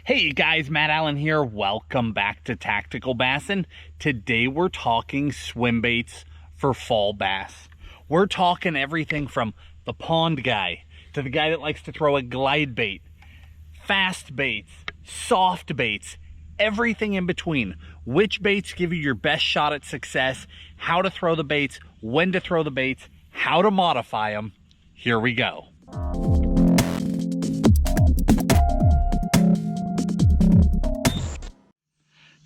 Hey you guys, Matt Allen here. Welcome back to Tacticalbassin. Today we're talking swim baits for fall bass. We're talking everything from the pond guy to the guy that likes to throw a glide bait, fast baits, soft baits, everything in between. Which baits give you your best shot at success, how to throw the baits, when to throw the baits, how to modify them. Here we go.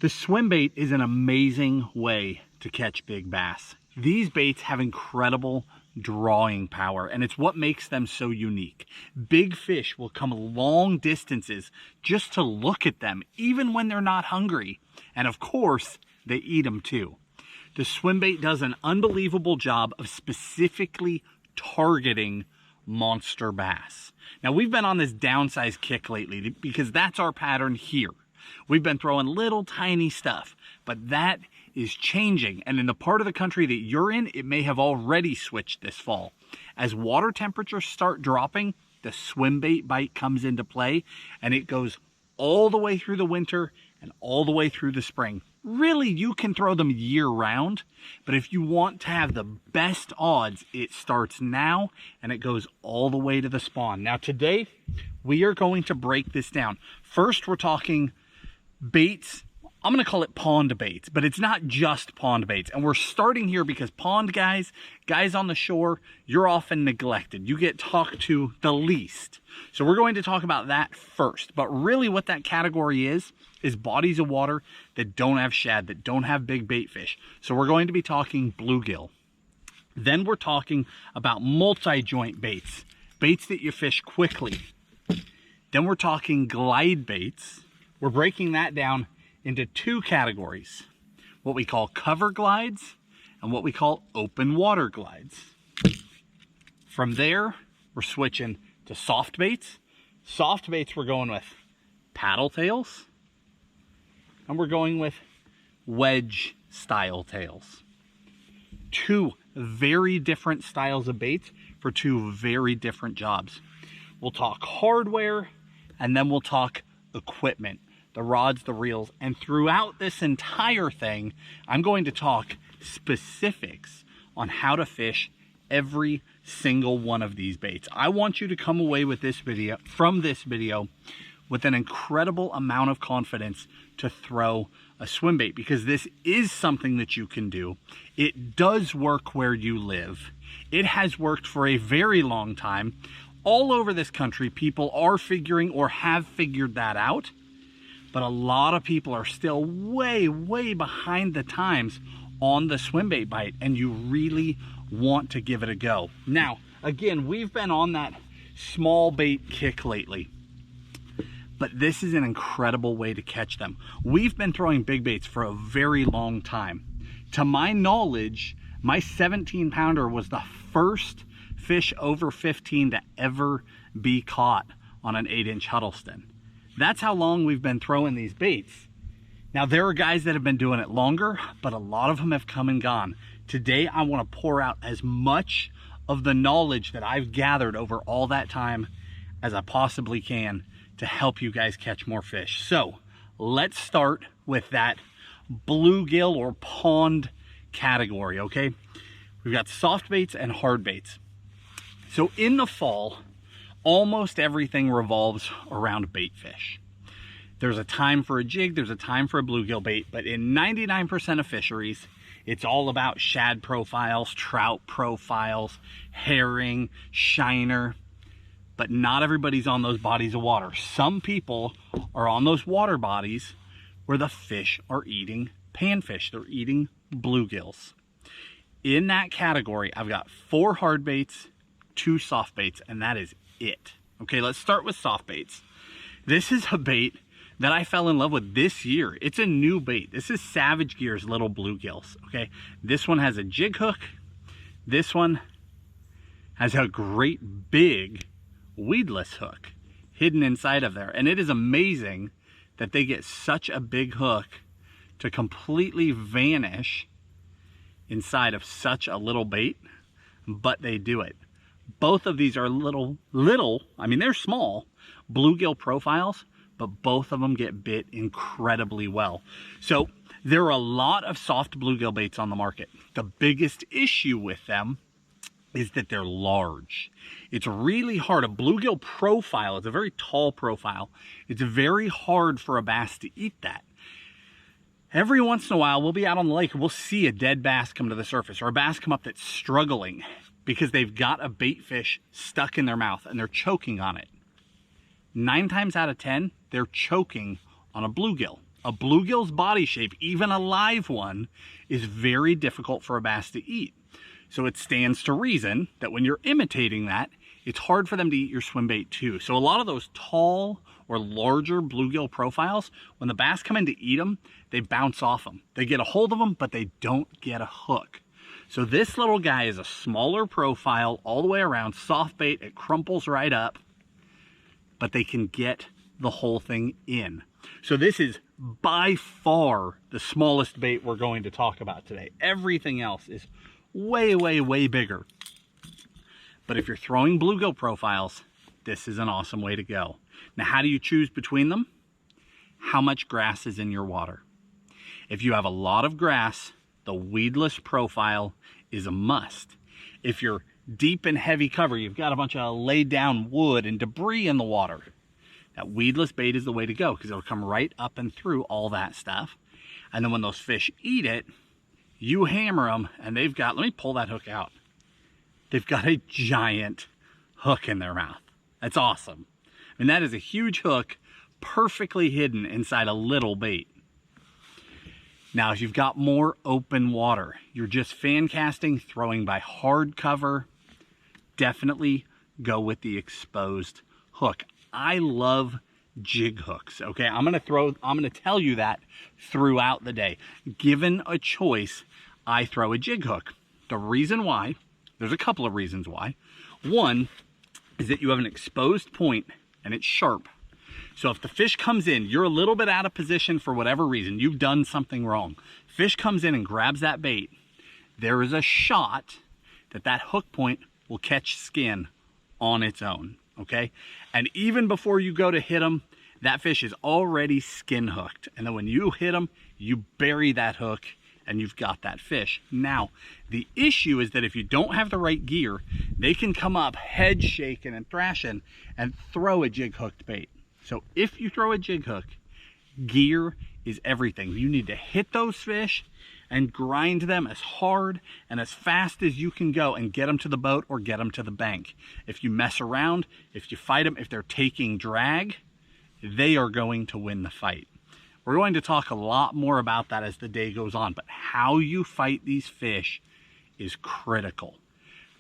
The swim bait is an amazing way to catch big bass. These baits have incredible drawing power, and it's what makes them so unique. Big fish will come long distances just to look at them, even when they're not hungry. And of course, they eat them too. The swim bait does an unbelievable job of specifically targeting monster bass. Now, we've been on this downsized kick lately because that's our pattern here. We've been throwing little tiny stuff, but that is changing. And in the part of the country that you're in, it may have already switched this fall. As water temperatures start dropping, the swim bait bite comes into play, and it goes all the way through the winter and all the way through the spring. Really, you can throw them year round, but if you want to have the best odds, it starts now and it goes all the way to the spawn. Now today, we are going to break this down. First, we're talking baits. I'm going to call it pond baits, but it's not just pond baits. And we're starting here because pond guys on the shore, you're often neglected. You get talked to the least. So we're going to talk about that first. But really what that category is bodies of water that don't have shad, that don't have big bait fish. So we're going to be talking bluegill. Then we're talking about multi-joint baits, baits that you fish quickly. Then we're talking glide baits. We're breaking that down into two categories, what we call cover glides and what we call open water glides. From there, we're switching to soft baits. Soft baits, we're going with paddle tails, and we're going with wedge style tails. Two very different styles of baits for two very different jobs. We'll talk hardware, and then we'll talk equipment, the rods, the reels, and throughout this entire thing, I'm going to talk specifics on how to fish every single one of these baits. I want you to come away with this video, with an incredible amount of confidence to throw a swim bait, because this is something that you can do. It does work where you live. It has worked for a very long time. All over this country, people are figuring or have figured that out. But a lot of people are still way, way behind the times on the swim bait bite, and you really want to give it a go. Now, again, we've been on that small bait kick lately, but this is an incredible way to catch them. We've been throwing big baits for a very long time. To my knowledge, my 17 pounder was the first fish over 15 to ever be caught on an 8-inch Huddleston. That's how long we've been throwing these baits. Now, there are guys that have been doing it longer, but a lot of them have come and gone. Today, I want to pour out as much of the knowledge that I've gathered over all that time as I possibly can to help you guys catch more fish. So let's start with that bluegill or pond category, okay? We've got soft baits and hard baits. So in the fall, almost everything revolves around bait fish. There's a time for a jig, there's a time for a bluegill bait, but in 99% of fisheries, it's all about shad profiles, trout profiles, herring, shiner, but not everybody's on those bodies of water. Some people are on those water bodies where the fish are eating panfish, they're eating bluegills. In that category, I've got 4 hard baits, 2 soft baits, and that is it. Okay, let's start with soft baits. This is a bait that I fell in love with this year. It's a new bait. This is Savage Gear's little bluegills. Okay, this one has a jig hook. This one has a great big weedless hook hidden inside of there, and it is amazing that they get such a big hook to completely vanish inside of such a little bait, but they do it. Both of these are little, I mean, they're small bluegill profiles, but both of them get bit incredibly well. So there are a lot of soft bluegill baits on the market. The biggest issue with them is that they're large. It's really hard. A bluegill profile is a very tall profile. It's very hard for a bass to eat that. Every once in a while, we'll be out on the lake and we'll see a dead bass come to the surface, or a bass come up that's struggling because they've got a bait fish stuck in their mouth and they're choking on it. 9 times out of 10, they're choking on a bluegill. A bluegill's body shape, even a live one, is very difficult for a bass to eat. So it stands to reason that when you're imitating that, it's hard for them to eat your swim bait too. So a lot of those tall or larger bluegill profiles, when the bass come in to eat them, they bounce off them. They get a hold of them, but they don't get a hook. So this little guy is a smaller profile all the way around, soft bait, it crumples right up, but they can get the whole thing in. So this is by far the smallest bait we're going to talk about today. Everything else is way, way, way bigger. But if you're throwing bluegill profiles, this is an awesome way to go. Now, how do you choose between them? How much grass is in your water? If you have a lot of grass, the weedless profile is a must. If you're deep in heavy cover, you've got a bunch of laid down wood and debris in the water, that weedless bait is the way to go because it'll come right up and through all that stuff. And then when those fish eat it, you hammer them and they've got, let me pull that hook out. They've got a giant hook in their mouth. That's awesome. I mean, that is a huge hook perfectly hidden inside a little bait. Now, if you've got more open water, you're just fan casting, throwing by hard cover, definitely go with the exposed hook. I love jig hooks, okay? I'm gonna tell you that throughout the day. Given a choice, I throw a jig hook. The reason why, there's a couple of reasons why. One is that you have an exposed point and it's sharp. So if the fish comes in, you're a little bit out of position for whatever reason, you've done something wrong. Fish comes in and grabs that bait, there is a shot that that hook point will catch skin on its own, okay? And even before you go to hit them, that fish is already skin hooked. And then when you hit them, you bury that hook and you've got that fish. Now, the issue is that if you don't have the right gear, they can come up head shaking and thrashing and throw a jig hooked bait. So if you throw a jig hook, gear is everything. You need to hit those fish and grind them as hard and as fast as you can go and get them to the boat or get them to the bank. If you mess around, if you fight them, if they're taking drag, they are going to win the fight. We're going to talk a lot more about that as the day goes on, but how you fight these fish is critical.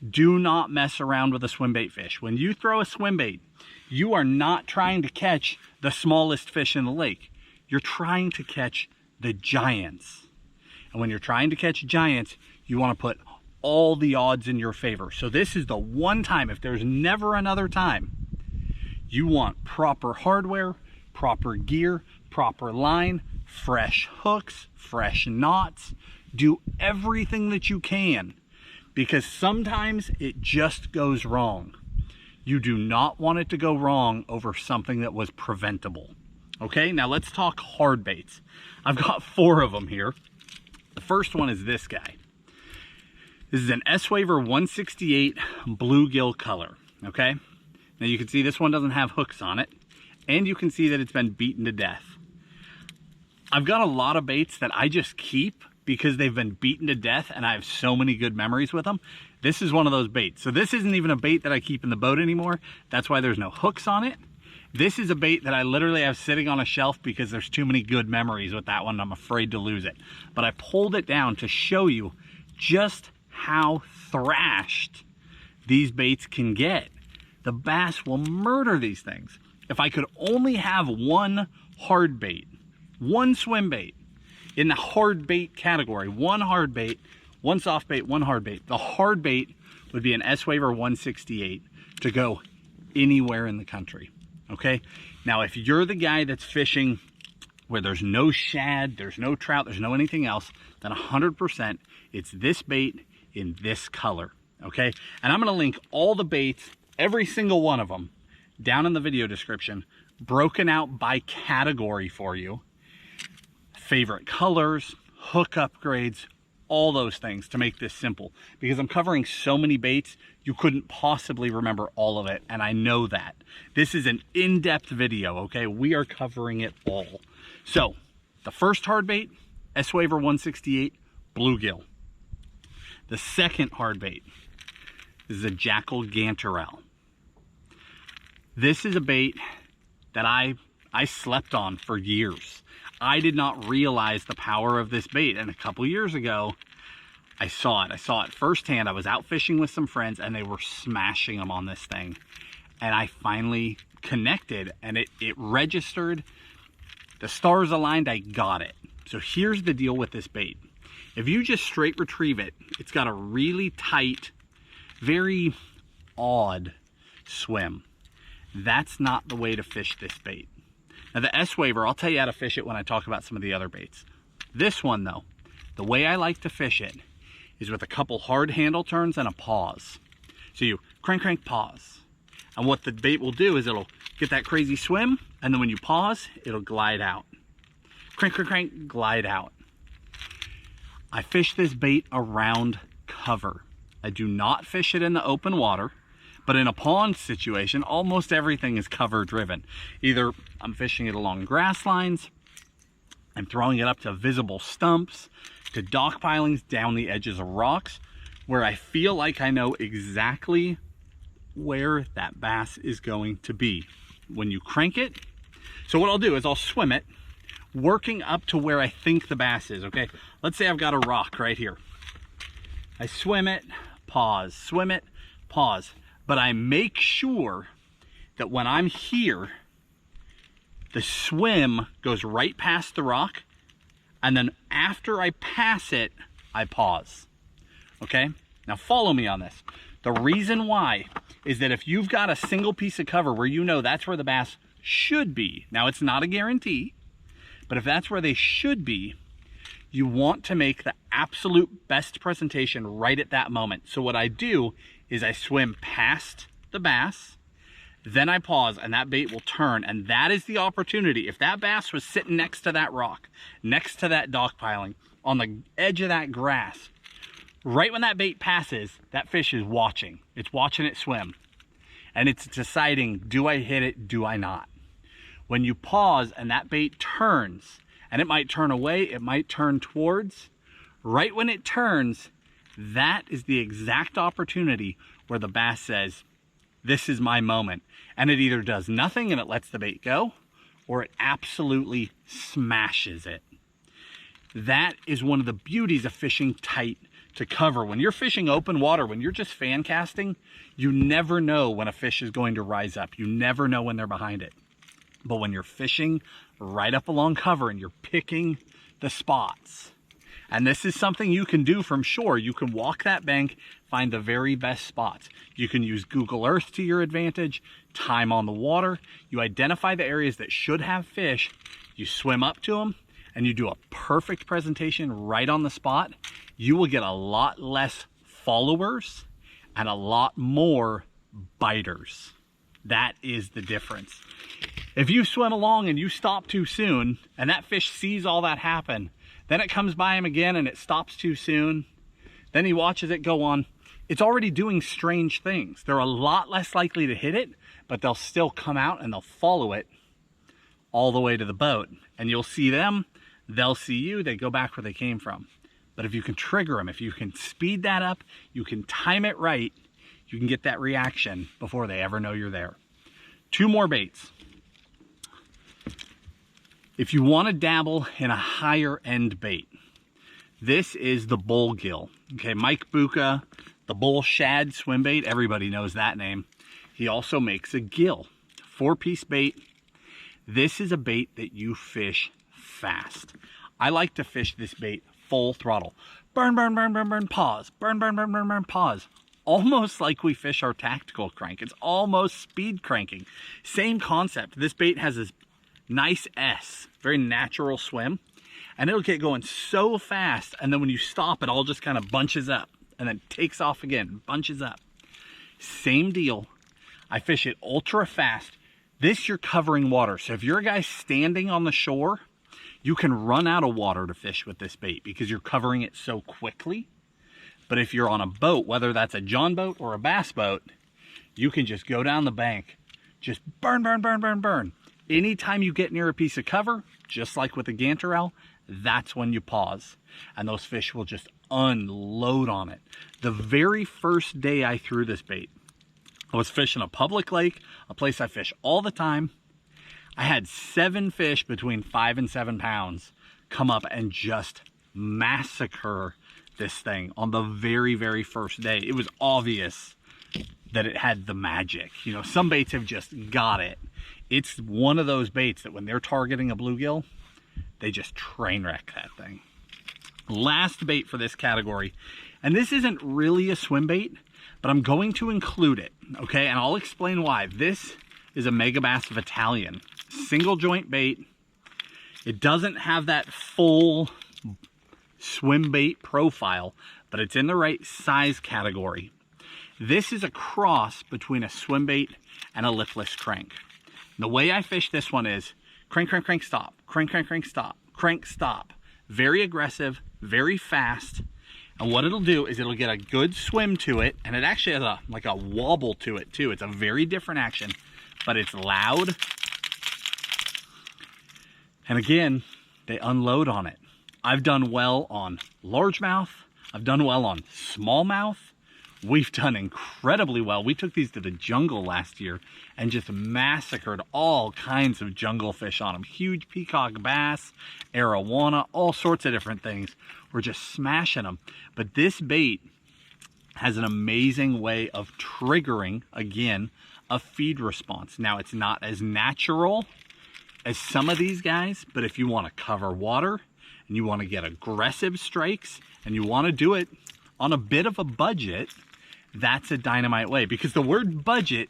Do not mess around with a swim bait fish. When you throw a swim bait, you are not trying to catch the smallest fish in the lake. You're trying to catch the giants. And when you're trying to catch giants, you want to put all the odds in your favor. So this is the one time, if there's never another time, you want proper hardware, proper gear, proper line, fresh hooks, fresh knots. Do everything that you can, because sometimes it just goes wrong. You do not want it to go wrong over something that was preventable. Okay, now let's talk hard baits. I've got 4 of them here. The first one is this guy. This is an S-Waver 168 bluegill color, okay? Now you can see this one doesn't have hooks on it, and you can see that it's been beaten to death. I've got a lot of baits that I just keep because they've been beaten to death and I have so many good memories with them. This is one of those baits. So this isn't even a bait that I keep in the boat anymore. That's why there's no hooks on it. This is a bait that I literally have sitting on a shelf because there's too many good memories with that one. I'm afraid to lose it. But I pulled it down to show you just how thrashed these baits can get. The bass will murder these things. If I could only have one hard bait, one swim bait in the hard bait category, one hard bait, one soft bait, one hard bait, the hard bait would be an S-Waver 168 to go anywhere in the country. Okay, now if you're the guy that's fishing where there's no shad, there's no trout, there's no anything else, then 100% it's this bait in this color. Okay, and I'm going to link all the baits, every single one of them, down in the video description broken out by category for you. Favorite colors, hook upgrades, all those things to make this simple. Because I'm covering so many baits, you couldn't possibly remember all of it, and I know that. This is an in-depth video, okay? We are covering it all. So, the first hard bait, S-Waver 168, Bluegill. The second hard bait is a Jackal Gantarelle. This is a bait that I slept on for years. I did not realize the power of this bait, and a couple years ago I saw it. I saw it firsthand. I was out fishing with some friends and they were smashing them on this thing, and I finally connected and it registered. The stars aligned. I got it. So here's the deal with this bait. If you just straight retrieve it, it's got a really tight, very odd swim. That's not the way to fish this bait. Now the S-Waver, I'll tell you how to fish it when I talk about some of the other baits. This one though, the way I like to fish it is with a couple hard handle turns and a pause. So you crank, crank, pause. And what the bait will do is it'll get that crazy swim, and then when you pause, it'll glide out. Crank, crank, crank, glide out. I fish this bait around cover. I do not fish it in the open water. But in a pond situation, almost everything is cover driven. Either I'm fishing it along grass lines, I'm throwing it up to visible stumps, to dock pilings down the edges of rocks, where I feel like I know exactly where that bass is going to be. When you crank it, so what I'll do is I'll swim it, working up to where I think the bass is, okay? Let's say I've got a rock right here. I swim it, pause, swim it, pause. But I make sure that when I'm here, the swim goes right past the rock, and then after I pass it, I pause. Okay? Now follow me on this. The reason why is that if you've got a single piece of cover where you know that's where the bass should be, now it's not a guarantee, but if that's where they should be, you want to make the absolute best presentation right at that moment. So what I do is I swim past the bass, then I pause, and that bait will turn, and that is the opportunity. If that bass was sitting next to that rock, next to that dock piling, on the edge of that grass, right when that bait passes, that fish is watching. It's watching it swim, and it's deciding, do I hit it, do I not? When you pause and that bait turns, and it might turn away, it might turn towards, right when it turns, that is the exact opportunity where the bass says, this is my moment. And it either does nothing and it lets the bait go, or it absolutely smashes it. That is one of the beauties of fishing tight to cover. When you're fishing open water, when you're just fan casting, you never know when a fish is going to rise up. You never know when they're behind it. But when you're fishing right up along cover and you're picking the spots, and this is something you can do from shore. You can walk that bank, find the very best spots. You can use Google Earth to your advantage, time on the water. You identify the areas that should have fish, you swim up to them, and you do a perfect presentation right on the spot. You will get a lot less followers and a lot more biters. That is the difference. If you swim along and you stop too soon, and that fish sees all that happen, then it comes by him again and it stops too soon. Then he watches it go on. It's already doing strange things. They're a lot less likely to hit it, but they'll still come out and they'll follow it all the way to the boat. And you'll see them, they'll see you, they go back where they came from. But if you can trigger them, if you can speed that up, you can time it right, you can get that reaction before they ever know you're there. Two more baits. If you want to dabble in a higher end bait, this is the Bluegill. Okay, Mike Bucca, the bull shad swim bait, everybody knows that name. He also makes a Gill, 4-piece bait. This is a bait that you fish fast. I like to fish this bait full throttle. Burn, burn, burn, burn, burn, pause. Burn, burn, burn, burn, burn, pause. Almost like we fish our tactical crank. It's almost speed cranking. Same concept. This bait has this nice S, very natural swim, and it'll get going so fast, and then when you stop, it all just kind of bunches up and then takes off again, bunches up. Same deal. I fish it ultra fast, This, you're covering water. So if you're a guy standing on the shore, you can run out of water to fish with this bait because you're covering it so quickly. But if you're on a boat, whether that's a John boat or a bass boat, you can just go down the bank, just burn, burn, burn, burn, burn. Anytime you get near a piece of cover, just like with the ganterelle, that's when you pause. And those fish will just unload on it. The very first day I threw this bait, I was fishing a public lake, a place I fish all the time. I had 7 fish between 5 and 7 pounds come up and just massacre this thing on the very, very first day. It was obvious that it had the magic. You know, some baits have just got it. It's one of those baits that when they're targeting a bluegill, they just train wreck that thing. Last bait for this category, and this isn't really a swim bait, but I'm going to include it, okay? And I'll explain why. This is a Megabass Battalion. Single joint bait. It doesn't have that full swim bait profile, but it's in the right size category. This is a cross between a swim bait and a lipless crank. And the way I fish this one is crank, crank, crank, stop, crank, crank, crank, stop, crank, stop. Very aggressive, very fast. And what it'll do is it'll get a good swim to it, and it actually has like a wobble to it too. It's a very different action, but it's loud. And again, they unload on it. I've done well on largemouth. I've done well on smallmouth. We've done incredibly well. We took these to the jungle last year and just massacred all kinds of jungle fish on them. Huge peacock bass, arowana, all sorts of different things. We're just smashing them. But this bait has an amazing way of triggering, again, a feed response. Now, it's not as natural as some of these guys, but if you want to cover water and you want to get aggressive strikes and you want to do it on a bit of a budget, that's a dynamite way, because the word budget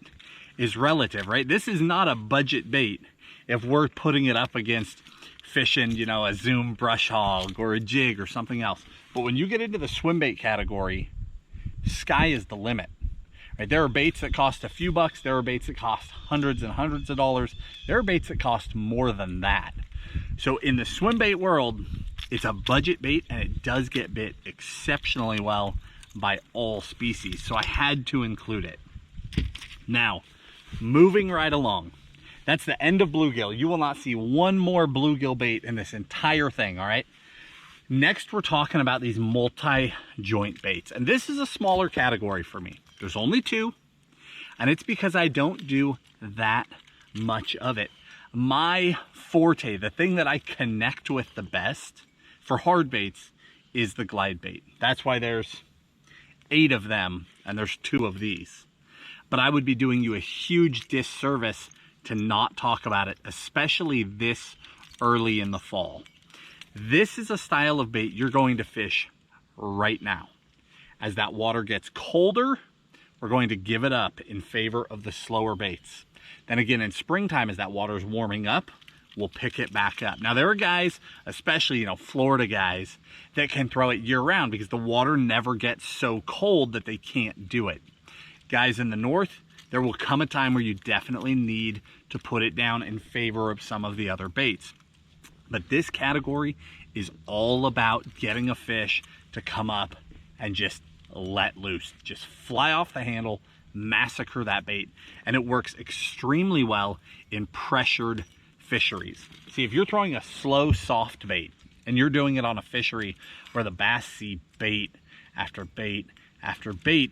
is relative, right? This is not a budget bait if we're putting it up against fishing, you know, a Zoom brush hog or a jig or something else. But when you get into the swim bait category, sky is the limit. Right? There are baits that cost a few bucks. There are baits that cost hundreds and hundreds of dollars. There are baits that cost more than that. So in the swim bait world, it's a budget bait, and it does get bit exceptionally well by all species. So I had to include it. Now, moving right along. That's the end of bluegill. You will not see one more bluegill bait in this entire thing, all right? Next, we're talking about these multi-joint baits. And this is a smaller category for me. There's only 2, and it's because I don't do that much of it. My forte, the thing that I connect with the best for hard baits, is the glide bait. That's why there's 8 of them, and there's 2 of these. But I would be doing you a huge disservice to not talk about it, especially this early in the fall. This is a style of bait you're going to fish right now. As that water gets colder, we're going to give it up in favor of the slower baits. Then again, in springtime, as that water is warming up, we'll pick it back up. Now, there are guys, especially, you know, Florida guys, that can throw it year round because the water never gets so cold that they can't do it. Guys in the north, there will come a time where you definitely need to put it down in favor of some of the other baits. But this category is all about getting a fish to come up and just let loose, just fly off the handle, massacre that bait. And it works extremely well in pressured fisheries. See, if you're throwing a slow, soft bait and you're doing it on a fishery where the bass see bait after bait after bait,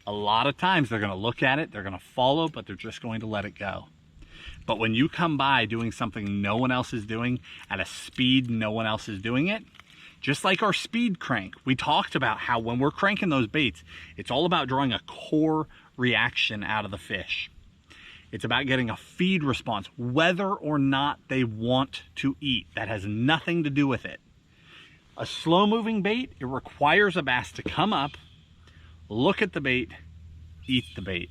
a lot of times they're going to look at it, they're going to follow, but they're just going to let it go. But when you come by doing something no one else is doing at a speed no one else is doing it, just like our speed crank, we talked about how when we're cranking those baits, it's all about drawing a core reaction out of the fish. It's about getting a feed response, whether or not they want to eat. That has nothing to do with it. A slow-moving bait, it requires a bass to come up, look at the bait, eat the bait.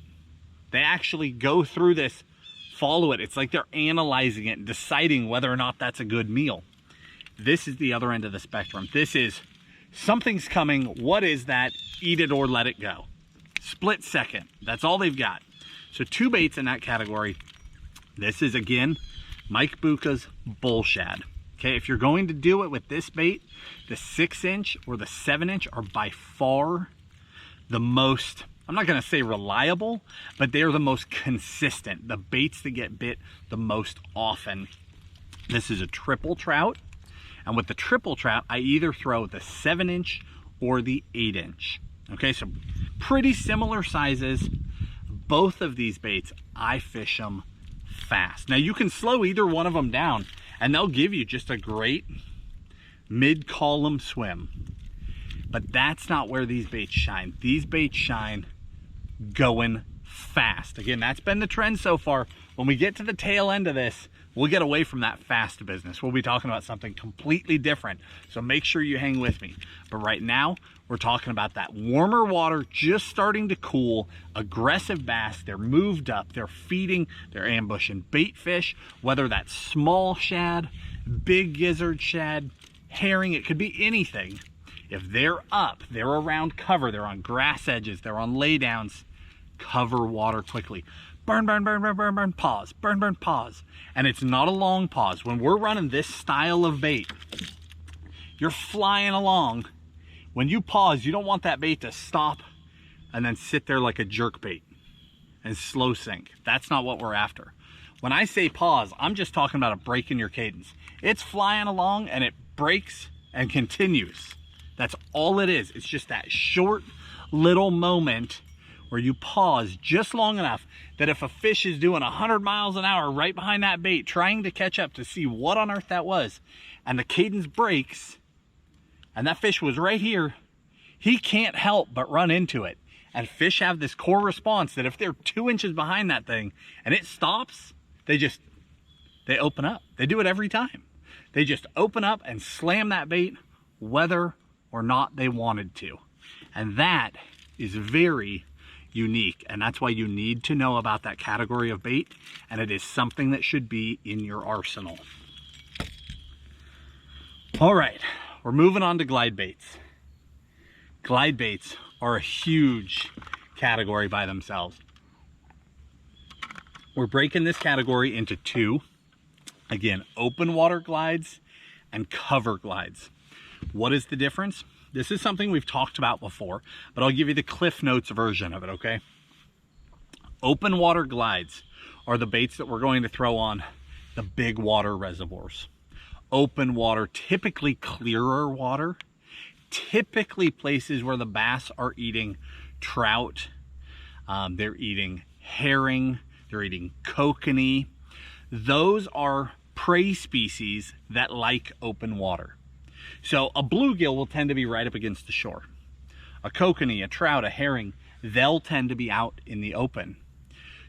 They actually go through this, follow it. It's like they're analyzing it and deciding whether or not that's a good meal. This is the other end of the spectrum. This is, something's coming, what is that? Eat it or let it go. Split second, that's all they've got. So 2 baits in that category. This is, again, Mike Bucca's bull shad. Okay, if you're going to do it with this bait, the 6-inch or the 7-inch are by far the most, I'm not going to say reliable, but they're the most consistent. The baits that get bit the most often. This is a triple trout. And with the triple trout, I either throw the 7-inch or the 8-inch. Okay, so pretty similar sizes. Both of these baits, I fish them fast. Now you can slow either one of them down and they'll give you just a great mid-column swim. But that's not where these baits shine. These baits shine going fast. Again, that's been the trend so far. When we get to the tail end of this, we'll get away from that fast business. We'll be talking about something completely different. So make sure you hang with me. But right now, we're talking about that warmer water just starting to cool, aggressive bass. They're moved up, they're feeding, they're ambushing bait fish, whether that's small shad, big gizzard shad, herring, it could be anything. If they're up, they're around cover, they're on grass edges, they're on laydowns, cover water quickly. Burn, burn, burn, burn, burn, burn, pause, burn, burn, pause. And it's not a long pause. When we're running this style of bait, you're flying along. When you pause, you don't want that bait to stop and then sit there like a jerk bait and slow sink. That's not what we're after. When I say pause, I'm just talking about a break in your cadence. It's flying along and it breaks and continues. That's all it is. It's just that short little moment where you pause just long enough that if a fish is doing 100 miles an hour right behind that bait, trying to catch up to see what on earth that was, and the cadence breaks, and that fish was right here, he can't help but run into it. And fish have this core response that if they're 2 inches behind that thing and it stops, they open up. They do it every time. They just open up and slam that bait, whether or not they wanted to. And that is very unique, and that's why you need to know about that category of bait, and it is something that should be in your arsenal. All right, we're moving on to glide baits. Glide baits are a huge category by themselves. We're breaking this category into two. Again, open water glides and cover glides. What is the difference? This is something we've talked about before, but I'll give you the Cliff Notes version of it, okay? Open water glides are the baits that we're going to throw on the big water reservoirs. Open water, typically clearer water, typically places where the bass are eating trout, they're eating herring, they're eating kokanee. Those are prey species that like open water. So a bluegill will tend to be right up against the shore. A kokanee, a trout, a herring, they'll tend to be out in the open.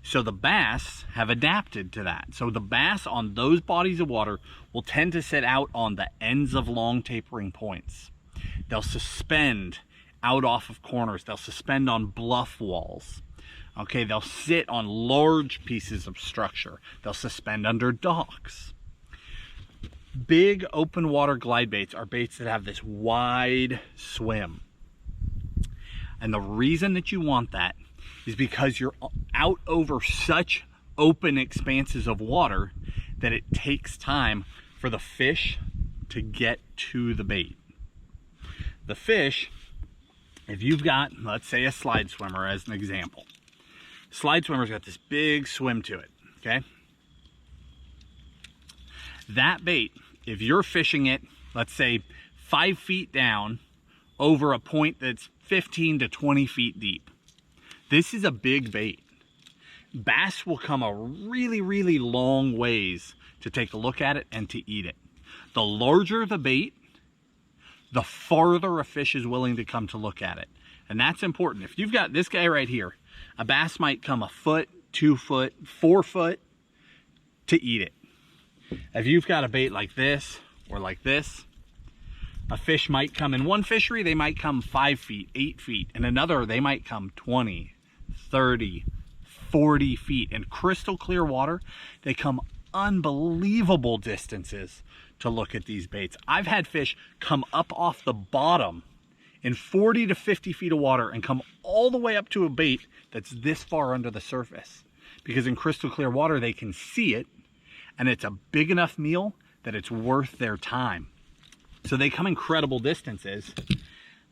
So the bass have adapted to that. So the bass on those bodies of water will tend to sit out on the ends of long tapering points. They'll suspend out off of corners. They'll suspend on bluff walls. Okay, they'll sit on large pieces of structure. They'll suspend under docks. Big open water glide baits are baits that have this wide swim. And the reason that you want that is because you're out over such open expanses of water that it takes time for the fish to get to the bait. The fish, if you've got, let's say, a slide swimmer as an example. Slide swimmer's got this big swim to it, okay? That bait, if you're fishing it, let's say 5 feet down over a point that's 15 to 20 feet deep, this is a big bait. Bass will come a really, really long ways to take a look at it and to eat it. The larger the bait, the farther a fish is willing to come to look at it. And that's important. If you've got this guy right here, a bass might come 1 foot, 2 foot, 4 foot to eat it. If you've got a bait like this or like this, a fish might come in one fishery, they might come 5 feet, 8 feet. In another, they might come 20, 30, 40 feet. In crystal clear water, they come unbelievable distances to look at these baits. I've had fish come up off the bottom in 40 to 50 feet of water and come all the way up to a bait that's this far under the surface because in crystal clear water, they can see it, and it's a big enough meal that it's worth their time. So they come incredible distances.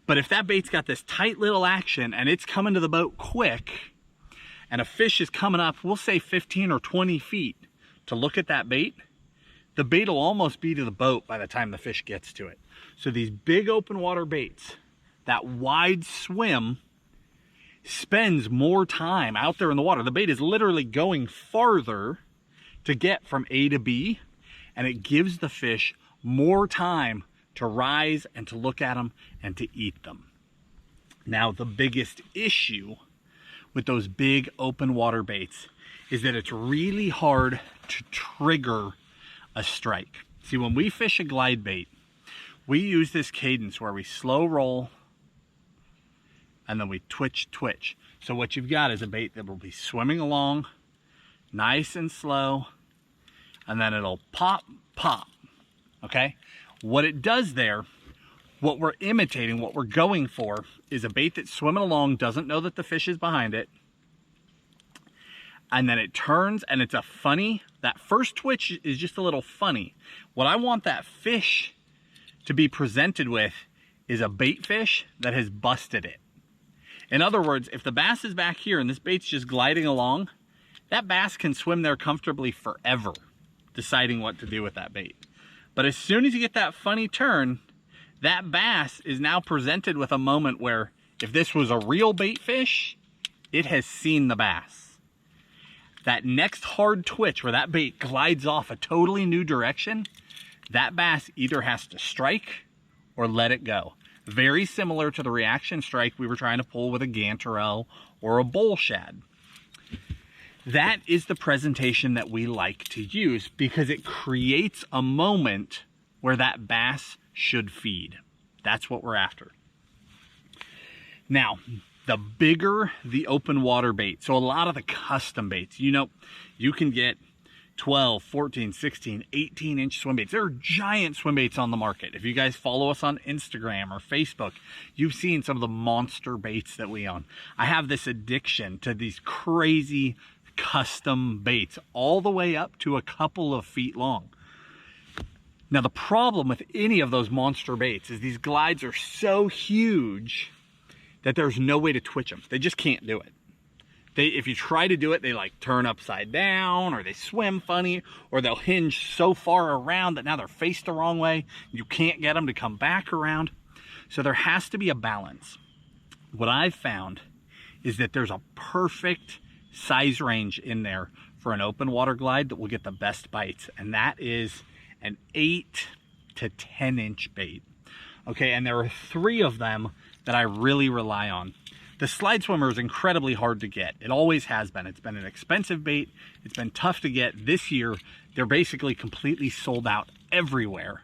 But if that bait's got this tight little action and it's coming to the boat quick, and a fish is coming up, we'll say 15 or 20 feet to look at that bait, the bait will almost be to the boat by the time the fish gets to it. So these big open water baits, that wide swim spends more time out there in the water. The bait is literally going farther to get from A to B, and it gives the fish more time to rise and to look at them and to eat them. Now, the biggest issue with those big open water baits is that it's really hard to trigger a strike. See, when we fish a glide bait, we use this cadence where we slow roll and then we twitch, twitch. So what you've got is a bait that will be swimming along nice and slow, and then it'll pop, pop, okay? What it does there, what we're imitating, what we're going for, is a bait that's swimming along, doesn't know that the fish is behind it, and then it turns and it's a funny, that first twitch is just a little funny. What I want that fish to be presented with is a bait fish that has busted it. In other words, if the bass is back here and this bait's just gliding along, that bass can swim there comfortably forever, deciding what to do with that bait. But as soon as you get that funny turn, that bass is now presented with a moment where if this was a real bait fish, it has seen the bass. That next hard twitch where that bait glides off a totally new direction, that bass either has to strike or let it go. Very similar to the reaction strike we were trying to pull with a gantarelle or a bull shad. That is the presentation that we like to use because it creates a moment where that bass should feed. That's what we're after. Now, the bigger the open water bait, so a lot of the custom baits, you know, you can get 12, 14, 16, 18-inch swim baits. There are giant swim baits on the market. If you guys follow us on Instagram or Facebook, you've seen some of the monster baits that we own. I have this addiction to these crazy custom baits, all the way up to a couple of feet long. Now, the problem with any of those monster baits is these glides are so huge that there's no way to twitch them. They just can't do it. If you try to do it, they like turn upside down, or they swim funny, or they'll hinge so far around that now they're faced the wrong way. You can't get them to come back around. So there has to be a balance. What I've found is that there's a perfect size range in there for an open water glide that will get the best bites, and that is an 8 to 10-inch bait. Okay, and there are 3 of them that I really rely on. The slide swimmer is incredibly hard to get. It always has been. It's been an expensive bait. It's been tough to get. This year, they're basically completely sold out everywhere.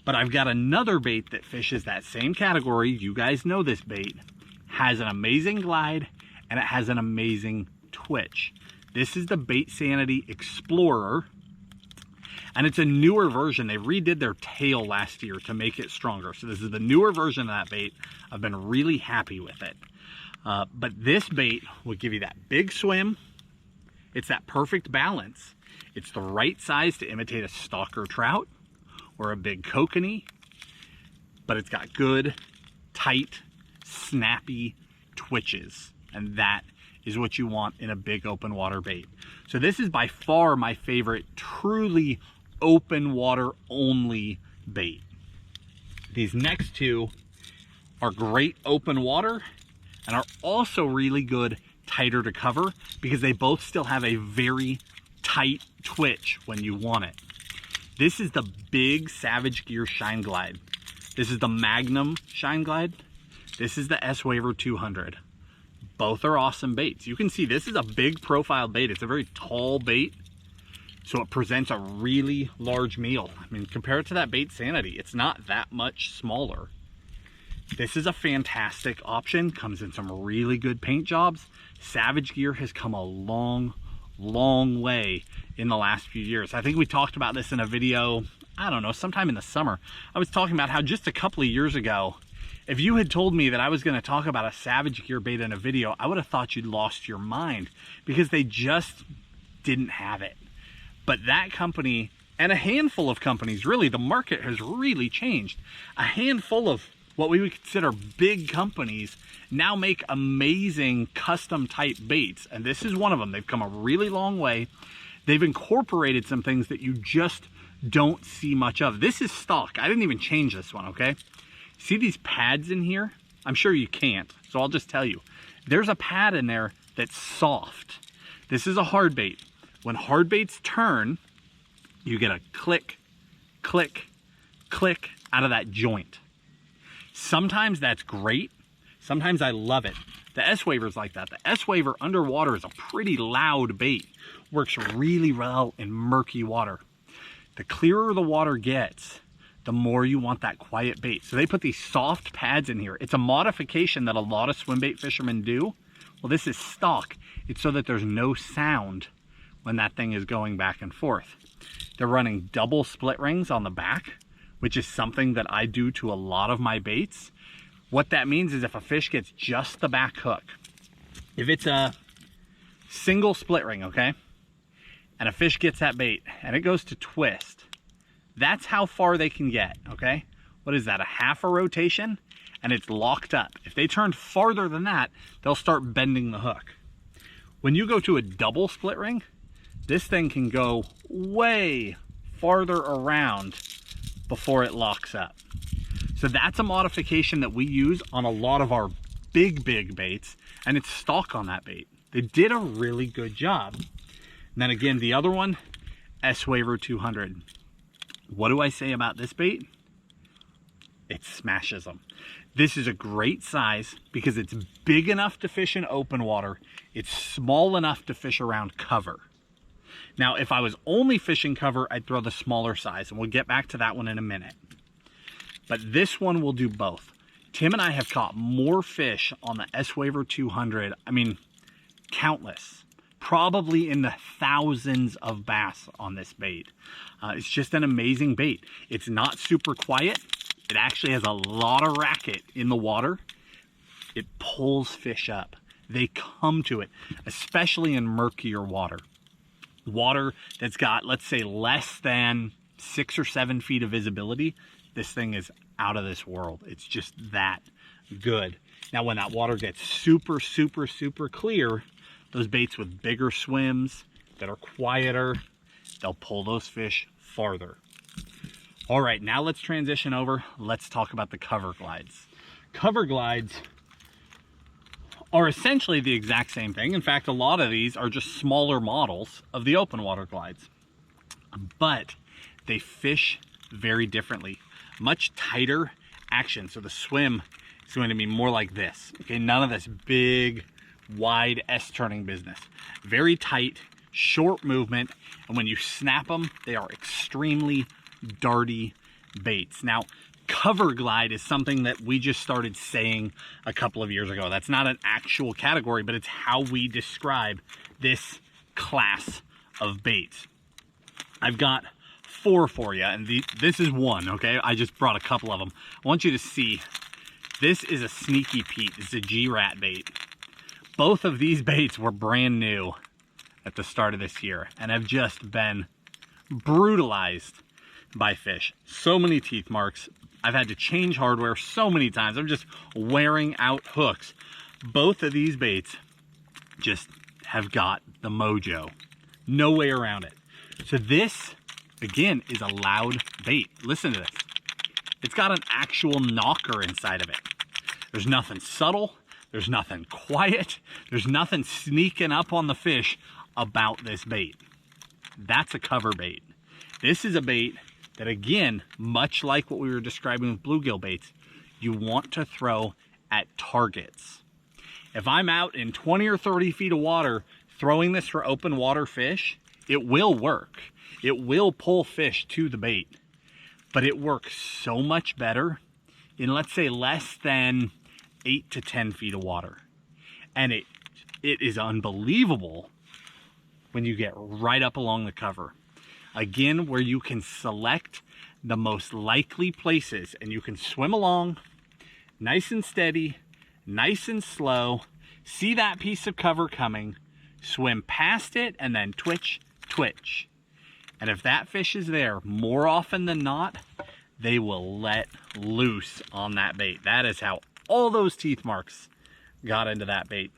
But I've got another bait that fishes that same category. You guys know this bait. Has an amazing glide, and it has an amazing twitch. This is the Bait Sanity Explorer, and it's a newer version. They redid their tail last year to make it stronger. So this is the newer version of that bait. I've been really happy with it. But this bait will give you that big swim. It's that perfect balance. It's the right size to imitate a stalker trout or a big kokanee, but it's got good, tight, snappy twitches, and that is what you want in a big open water bait. So this is by far my favorite truly open water only bait. These next 2 are great open water and are also really good tighter to cover because they both still have a very tight twitch when you want it. This is the big Savage Gear Shine Glide. This is the Magnum Shine Glide. This is the S-Waver 200. Both are awesome baits. You can see this is a big profile bait. It's a very tall bait, so it presents a really large meal. I mean, compared to that Bait Sanity, it's not that much smaller. This is a fantastic option. Comes in some really good paint jobs. Savage Gear has come a long, long way in the last few years. I think we talked about this in a video, I don't know, sometime in the summer. I was talking about how just a couple of years ago, if you had told me that I was going to talk about a Savage Gear bait in a video, I would have thought you'd lost your mind because they just didn't have it. But that company, and a handful of companies, really, the market has really changed. A handful of what we would consider big companies now make amazing custom type baits. And this is one of them. They've come a really long way. They've incorporated some things that you just don't see much of. This is stock. I didn't even change this one, okay? See these pads in here? I'm sure you can't, so I'll just tell you. There's a pad in there that's soft. This is a hard bait. When hard baits turn, you get a click, click, click out of that joint. Sometimes that's great. Sometimes I love it. The S-Waver's like that. The S-Waver underwater is a pretty loud bait. Works really well in murky water. The clearer the water gets, the more you want that quiet bait. So they put these soft pads in here. It's a modification that a lot of swim bait fishermen do. Well, this is stock. It's so that there's no sound when that thing is going back and forth. They're running double split rings on the back, which is something that I do to a lot of my baits. What that means is if a fish gets just the back hook, if it's a single split ring, okay, and a fish gets that bait and it goes to twist, that's how far they can get, okay? What is that, a half a rotation? And it's locked up. If they turn farther than that, they'll start bending the hook. When you go to a double split ring, this thing can go way farther around before it locks up. So that's a modification that we use on a lot of our big baits, and it's stock on that bait. They did a really good job. And then again, the other one, S-Waver 200. What do I say about this bait? It smashes them. This is a great size because it's big enough to fish in open water. It's small enough to fish around cover. Now, if I was only fishing cover, I'd throw the smaller size, and we'll get back to that one in a minute. But this one will do both. Tim and I have caught more fish on the S-Waver 200. I mean, countless. Probably in the thousands of bass on this bait. It's just an amazing bait. It's not super quiet. It actually has a lot of racket in the water. It pulls fish up. They come to it, especially in murkier water. Water that's got, let's say, less than 6 or 7 feet of visibility. This thing is out of this world. It's just that good. Now, when that water gets super clear, those baits with bigger swims that are quieter, they'll pull those fish farther. All right, now let's transition over. Let's talk about the cover glides. Cover glides are essentially the exact same thing. In fact, a lot of these are just smaller models of the open water glides, but they fish very differently. Much tighter action. So the swim is going to be more like this. Okay, none of this big, wide S-turning business. Very tight, short movement, and when you snap them, they are extremely darty baits. Now, cover glide is something that we just started saying a couple of years ago. That's not an actual category, but it's how we describe this class of baits. I've got 4 for you, and this is one, okay? I just brought a couple of them. I want you to see, this is a Sneaky Pete. It's a G-Rat bait. Both of these baits were brand new at the start of this year and have just been brutalized by fish. So many teeth marks. I've had to change hardware so many times. I'm just wearing out hooks. Both of these baits just have got the mojo. No way around it. So this, again, is a loud bait. Listen to this. It's got an actual knocker inside of it. There's nothing subtle. There's nothing quiet. There's nothing sneaking up on the fish about this bait. That's a cover bait. This is a bait that, again, much like what we were describing with bluegill baits, you want to throw at targets. If I'm out in 20 or 30 feet of water throwing this for open water fish, it will work. It will pull fish to the bait, but it works so much better in, let's say, less than 8 to 10 feet of water. And it is unbelievable when you get right up along the cover. Again, where you can select the most likely places and you can swim along nice and steady, nice and slow, see that piece of cover coming, swim past it, and then twitch, twitch. And if that fish is there, more often than not, they will let loose on that bait. That is how all those teeth marks got into that bait.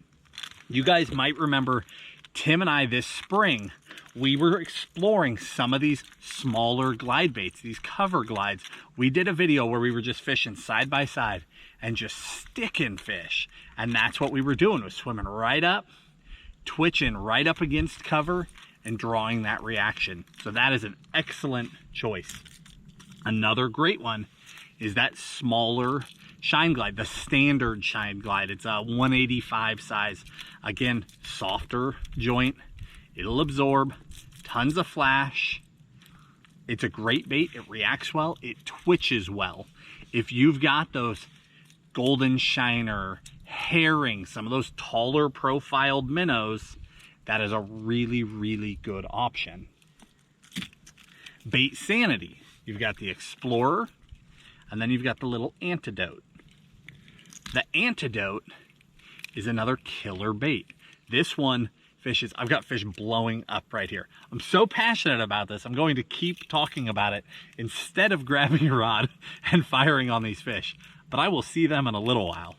You guys might remember Tim and I this spring, we were exploring some of these smaller glide baits, these cover glides. We did a video where we were just fishing side by side and just sticking fish. And that's what we were doing, was swimming right up, twitching right up against cover, and drawing that reaction. So that is an excellent choice. Another great one is that smaller Shine Glide, the standard Shine Glide. It's a 185 size. Again, softer joint. It'll absorb, tons of flash. It's a great bait. It reacts well. It twitches well. If you've got those golden shiner, herring, some of those taller profiled minnows, that is a really, really good option. Bait Sanity. You've got the Explorer, and then you've got the little Antidote. The Antidote is another killer bait. This one fishes, I've got fish blowing up right here. I'm so passionate about this, I'm going to keep talking about it instead of grabbing a rod and firing on these fish. But I will see them in a little while.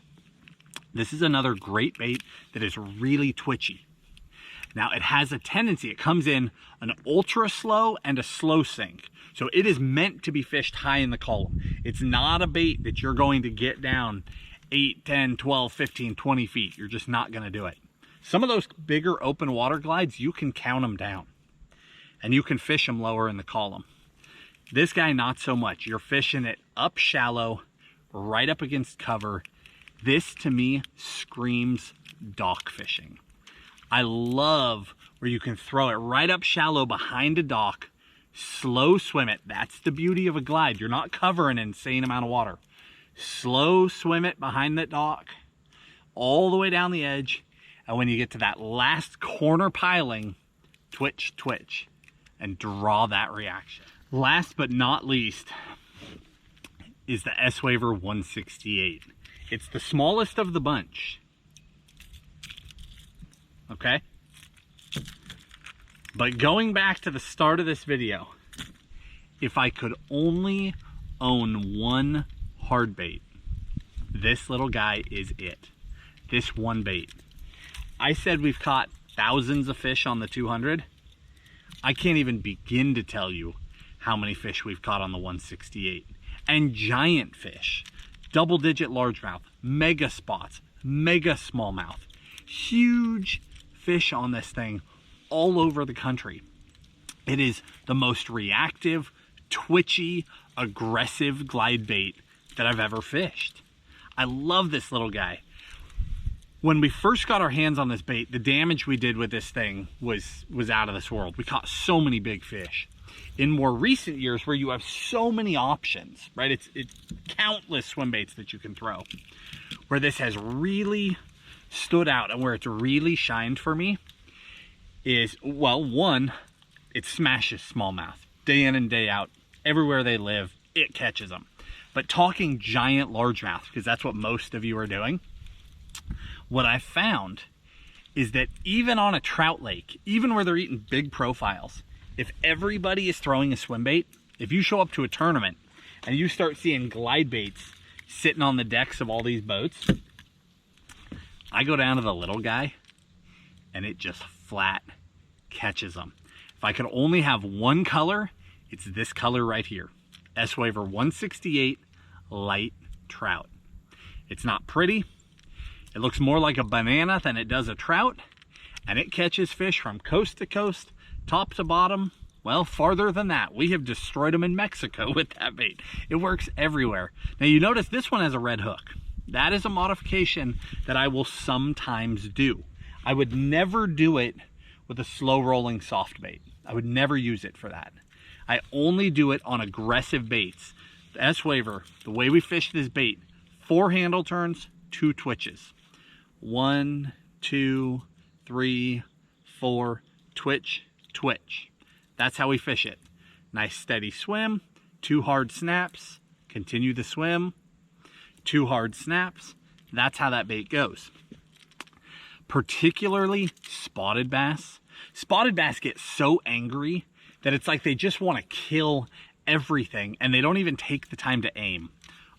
This is another great bait that is really twitchy. Now it has a tendency, it comes in an ultra slow and a slow sink. So it is meant to be fished high in the column. It's not a bait that you're going to get down 8, 10, 12, 15, 20 feet. You're just not gonna do it. Some of those bigger open water glides, you can count them down and you can fish them lower in the column. This guy, not so much. You're fishing it up shallow, right up against cover. This to me screams dock fishing. I love where you can throw it right up shallow behind a dock, slow swim it. That's the beauty of a glide. You're not covering an insane amount of water. Slow swim it behind that dock, all the way down the edge. And when you get to that last corner piling, twitch, twitch, and draw that reaction. Last but not least is the S-Waver 168. It's the smallest of the bunch. Okay? But going back to the start of this video, if I could only own one hard bait, this little guy is it. This one bait. I said we've caught thousands of fish on the 200. I can't even begin to tell you how many fish we've caught on the 168. And giant fish, double-digit largemouth, mega spots, mega smallmouth, huge fish on this thing all over the country. It is the most reactive, twitchy, aggressive glide bait that I've ever fished. I love this little guy. When we first got our hands on this bait, the damage we did with this thing was out of this world. We caught so many big fish. In more recent years, where you have so many options, right? It's countless swim baits that you can throw. Where this has really stood out and where it's really shined for me is, well, one, it smashes smallmouth day in and day out. Everywhere they live, it catches them. But talking giant largemouth, because that's what most of you are doing, what I found is that even on a trout lake, even where they're eating big profiles, if everybody is throwing a swim bait, if you show up to a tournament and you start seeing glide baits sitting on the decks of all these boats, I go down to the little guy and it just flat catches them. If I could only have one color, it's this color right here. S-Waver 168 Light Trout. It's not pretty. It looks more like a banana than it does a trout, and it catches fish from coast to coast, top to bottom, well, farther than that. We have destroyed them in Mexico with that bait. It works everywhere. Now you notice this one has a red hook. That is a modification that I will sometimes do. I would never do it with a slow rolling soft bait. I would never use it for that. I only do it on aggressive baits. The S-Waver, the way we fish this bait, 4 handle turns, 2 twitches. 1, 2, 3, 4, twitch, twitch. That's how we fish it. Nice steady swim, 2 hard snaps, continue the swim, 2 hard snaps. That's how that bait goes. particularly spotted bass. Spotted bass get so angry that it's like they just want to kill everything and they don't even take the time to aim.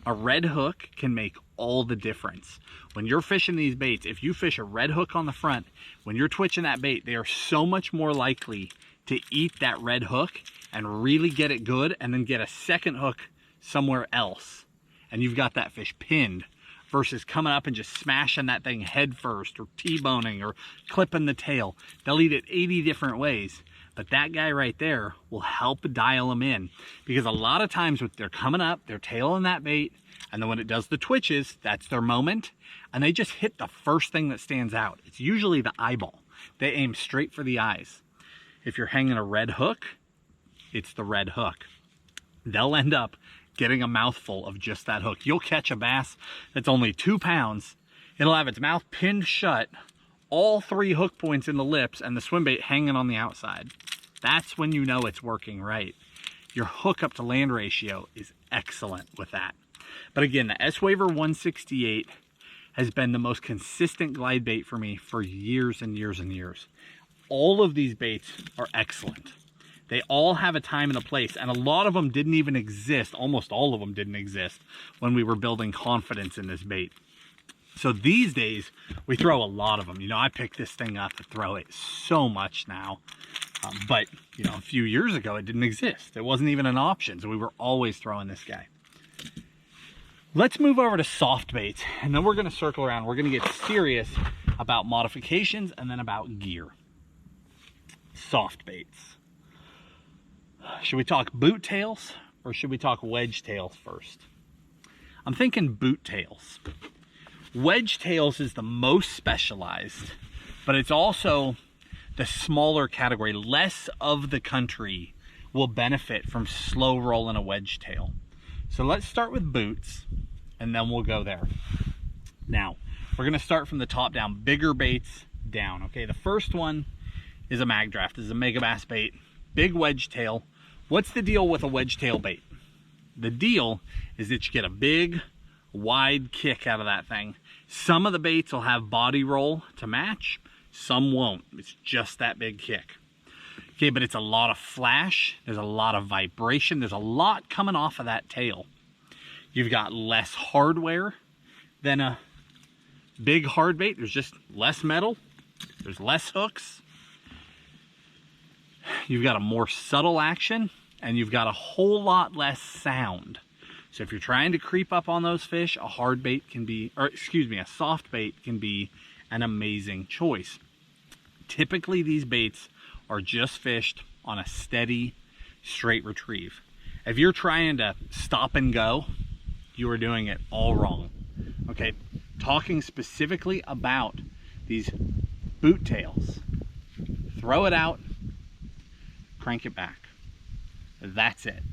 A red hook can make all the difference. When you're fishing these baits, if you fish a red hook on the front, when you're twitching that bait, they are so much more likely to eat that red hook and really get it good and then get a second hook somewhere else. And you've got that fish pinned versus coming up and just smashing that thing head first or T-boning or clipping the tail. They'll eat it 80 different ways. But that guy right there will help dial them in, because a lot of times when they're coming up, they're tailing that bait, and then when it does the twitches, that's their moment, and they just hit the first thing that stands out. It's usually the eyeball. They aim straight for the eyes. If you're hanging a red hook, it's the red hook. They'll end up getting a mouthful of just that hook. You'll catch a bass that's only 2 pounds. It'll have its mouth pinned shut, all 3 hook points in the lips, and the swim bait hanging on the outside. That's when you know it's working right. Your hook up to land ratio is excellent with that. But again, the S-Waver 168 has been the most consistent glide bait for me for years and years and years. All of these baits are excellent. They all have a time and a place, and a lot of them didn't even exist. Almost all of them didn't exist when we were building confidence in this bait. So these days, we throw a lot of them. You know, I pick this thing up to throw it so much now. But, you know, a few years ago, it didn't exist. It wasn't even an option, so we were always throwing this guy. Let's move over to soft baits, and then we're going to circle around. We're going to get serious about modifications and then about gear. Soft baits. Should we talk boot tails or should we talk wedge tails first? I'm thinking boot tails. Wedge tails is the most specialized, but it's also the smaller category. Less of the country will benefit from slow rolling a wedge tail. So let's start with boots and then we'll go there. Now, we're gonna start from the top down, bigger baits down. Okay, the first one is a mag draft. This is a mega bass bait, big wedge tail. What's the deal with a wedge tail bait? The deal is that you get a big, wide kick out of that thing. Some of the baits will have body roll to match, some won't. It's just that big kick. Okay, but it's a lot of flash, there's a lot of vibration, there's a lot coming off of that tail. You've got less hardware than a big hard bait. There's just less metal, there's less hooks. You've got a more subtle action, and you've got a whole lot less sound. So if you're trying to creep up on those fish, a hard bait can be, or excuse me, a soft bait can be an amazing choice. Typically these baits are just fished on a steady, straight retrieve. If you're trying to stop and go, you are doing it all wrong. Okay, talking specifically about these boot tails, throw it out, crank it back. That's it.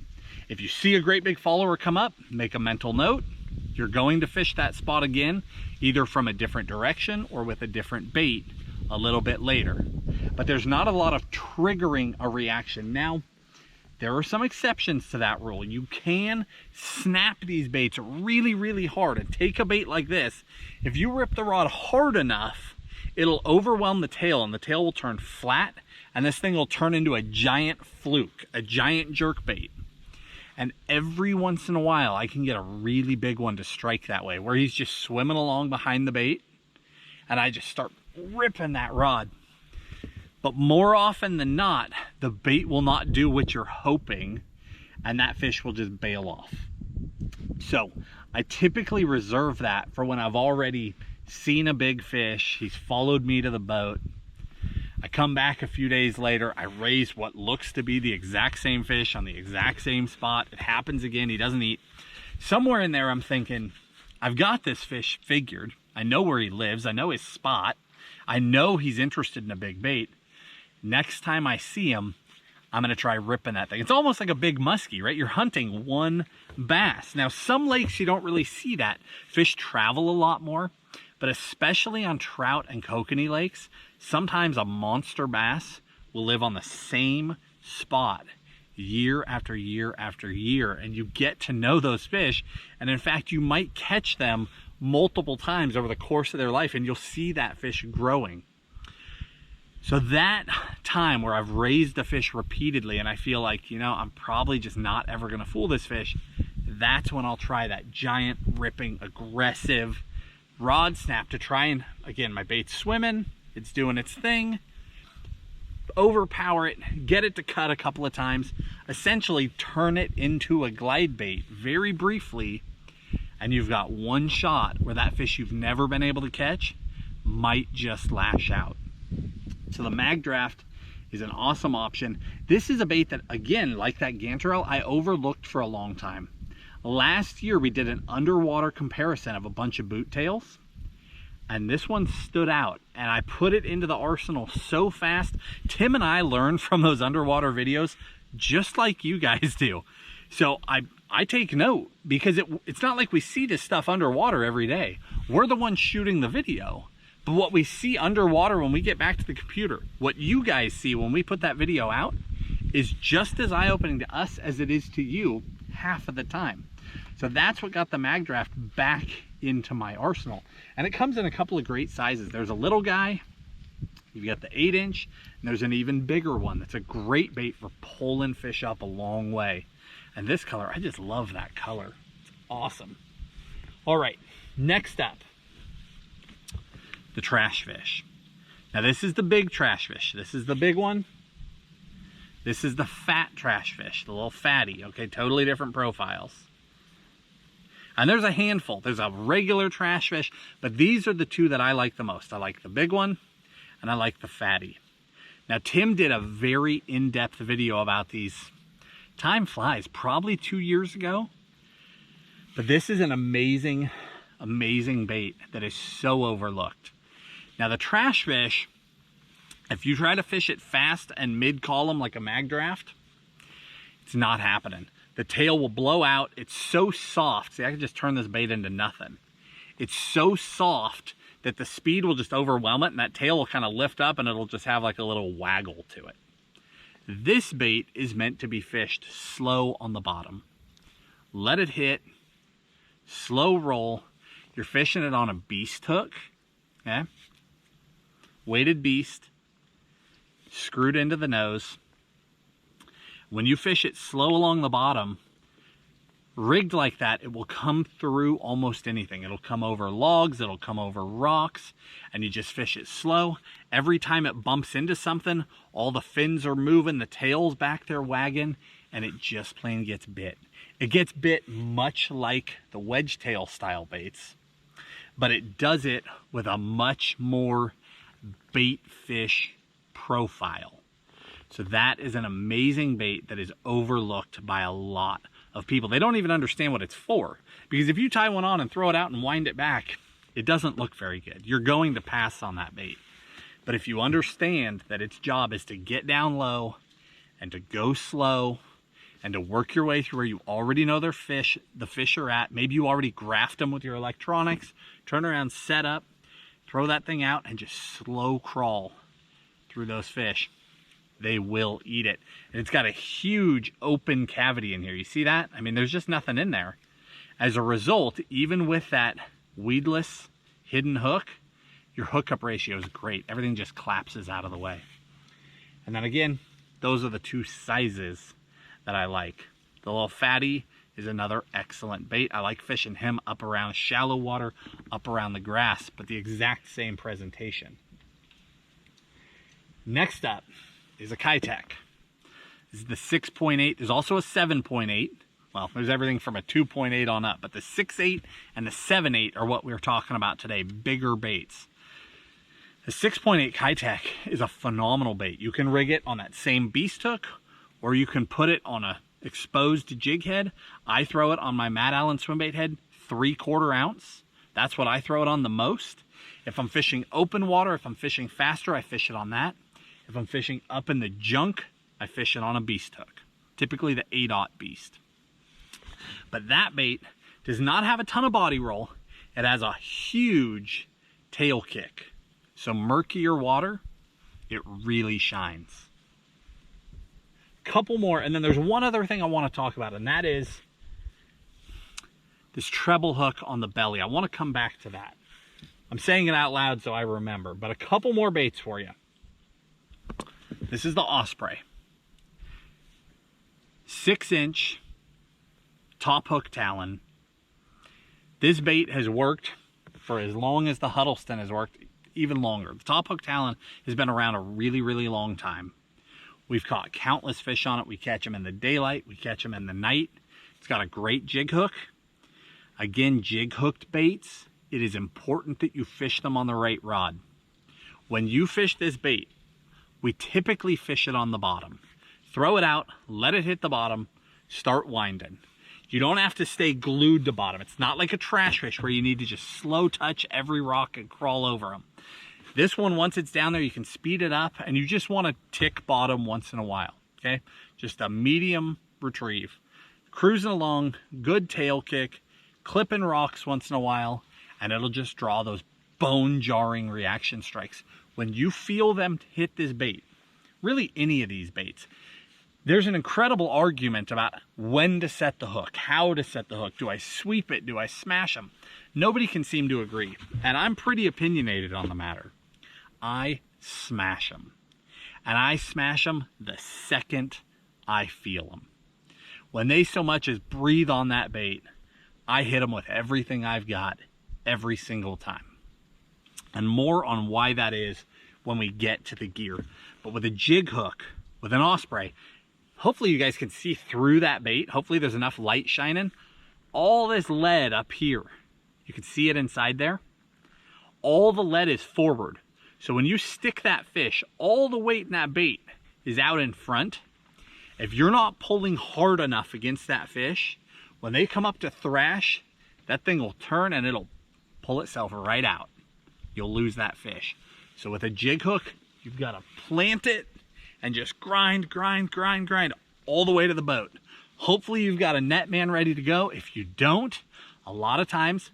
If you see a great big follower come up, make a mental note. You're going to fish that spot again, either from a different direction or with a different bait a little bit later. But there's not a lot of triggering a reaction. Now, there are some exceptions to that rule. You can snap these baits really, really hard and take a bait like this. If you rip the rod hard enough, it'll overwhelm the tail and the tail will turn flat and this thing will turn into a giant fluke, a giant jerk bait. And every once in a while, I can get a really big one to strike that way, where he's just swimming along behind the bait, and I just start ripping that rod. But more often than not, the bait will not do what you're hoping, and that fish will just bail off. So I typically reserve that for when I've already seen a big fish, he's followed me to the boat. I come back a few days later, I raise what looks to be the exact same fish on the exact same spot. It happens again, he doesn't eat. Somewhere in there I'm thinking, I've got this fish figured. I know where he lives, I know his spot. I know he's interested in a big bait. Next time I see him, I'm gonna try ripping that thing. It's almost like a big muskie, right? You're hunting one bass. Now some lakes you don't really see that. Fish travel a lot more, but especially on trout and kokanee lakes, sometimes a monster bass will live on the same spot year after year after year, and you get to know those fish, and in fact you might catch them multiple times over the course of their life, and you'll see that fish growing. So that time where I've raised a fish repeatedly and I feel like, you know, I'm probably just not ever gonna fool this fish, that's when I'll try that giant, ripping, aggressive rod snap to try and, again, my bait's swimming, it's doing its thing, overpower it, get it to cut a couple of times, essentially turn it into a glide bait very briefly, and you've got one shot where that fish you've never been able to catch might just lash out. So the mag draft is an awesome option. This is a bait that, again, like that Gantarelle, I overlooked for a long time. Last year we did an underwater comparison of a bunch of boot tails, and this one stood out, and I put it into the arsenal so fast. Tim and I learned from those underwater videos just like you guys do. So I take note, because it's not like we see this stuff underwater every day. We're the ones shooting the video. But what we see underwater when we get back to the computer, what you guys see when we put that video out, is just as eye-opening to us as it is to you half of the time. So that's what got the mag draft back into my arsenal. And it comes in a couple of great sizes. There's a little guy, you've got the 8-inch, and there's an even bigger one that's a great bait for pulling fish up a long way. And this color, I just love that color. It's awesome. All right, next up, the trash fish. Now this is the big trash fish. This is the big one. This is the fat trash fish, the little fatty, okay? Totally different profiles. And there's a handful. There's a regular trash fish, but these are the two that I like the most. I like the big one, and I like the fatty. Now Tim did a very in-depth video about these. Time flies, probably 2 years ago. But this is an amazing, amazing bait that is so overlooked. Now the trash fish, if you try to fish it fast and mid-column like a mag draft, it's not happening. The tail will blow out. It's so soft. See, I can just turn this bait into nothing. It's so soft that the speed will just overwhelm it, and that tail will kind of lift up and it'll just have like a little waggle to it. This bait is meant to be fished slow on the bottom. Let it hit, slow roll. You're fishing it on a beast hook, okay? Weighted beast, screwed into the nose. When you fish it slow along the bottom, rigged like that, it will come through almost anything. It'll come over logs, it'll come over rocks, and you just fish it slow. Every time it bumps into something, all the fins are moving, the tail's back there wagging, and it just plain gets bit. It gets bit much like the wedge tail style baits, but it does it with a much more bait fish profile. So that is an amazing bait that is overlooked by a lot of people. They don't even understand what it's for, because if you tie one on and throw it out and wind it back, it doesn't look very good. You're going to pass on that bait. But if you understand that its job is to get down low and to go slow and to work your way through where you already know the fish are at, maybe you already graphed them with your electronics, turn around, set up, throw that thing out, and just slow crawl through those fish. They will eat it. And it's got a huge open cavity in here. You see that? I mean, there's just nothing in there. As a result, even with that weedless hidden hook, your hookup ratio is great. Everything just collapses out of the way. And then again, those are the two sizes that I like. The little fatty is another excellent bait. I like fishing him up around shallow water, up around the grass, but the exact same presentation. Next up is a Kitech. This is the 6.8. There's also a 7.8. Well, there's everything from a 2.8 on up, but the 6.8 and the 7.8 are what we're talking about today, bigger baits. The 6.8 Kitech is a phenomenal bait. You can rig it on that same beast hook, or you can put it on a exposed jig head. I throw it on my Matt Allen swimbait head, 3/4 ounce. That's what I throw it on the most. If I'm fishing open water, if I'm fishing faster, I fish it on that. If I'm fishing up in the junk, I fish it on a beast hook, typically the 8/0 beast. But that bait does not have a ton of body roll. It has a huge tail kick. So murkier water, it really shines. Couple more, and then there's one other thing I want to talk about, and that is this treble hook on the belly. I want to come back to that. I'm saying it out loud so I remember, but a couple more baits for you. This is the Osprey. 6-inch top hook talon. This bait has worked for as long as the Huddleston has worked, even longer. The top hook talon has been around a really, really long time. We've caught countless fish on it. We catch them in the daylight. We catch them in the night. It's got a great jig hook. Again, jig hooked baits, it is important that you fish them on the right rod. When you fish this bait, we typically fish it on the bottom. Throw it out, let it hit the bottom, start winding. You don't have to stay glued to bottom. It's not like a trash fish where you need to just slow touch every rock and crawl over them. This one, once it's down there, you can speed it up, and you just want to tick bottom once in a while, okay? Just a medium retrieve. Cruising along, good tail kick, clipping rocks once in a while, and it'll just draw those bone-jarring reaction strikes. When you feel them hit this bait, really any of these baits, there's an incredible argument about when to set the hook, how to set the hook. Do I sweep it? Do I smash them? Nobody can seem to agree, and I'm pretty opinionated on the matter. I smash them, and I smash them the second I feel them. When they so much as breathe on that bait, I hit them with everything I've got every single time. And more on why that is when we get to the gear. But with a jig hook, with an Osprey, hopefully you guys can see through that bait. Hopefully there's enough light shining. All this lead up here, you can see it inside there. All the lead is forward. So when you stick that fish, all the weight in that bait is out in front. If you're not pulling hard enough against that fish, when they come up to thrash, that thing will turn and it'll pull itself right out. You'll lose that fish. So with a jig hook, you've got to plant it and just grind, grind, grind, grind all the way to the boat. Hopefully you've got a net man ready to go. If you don't, a lot of times,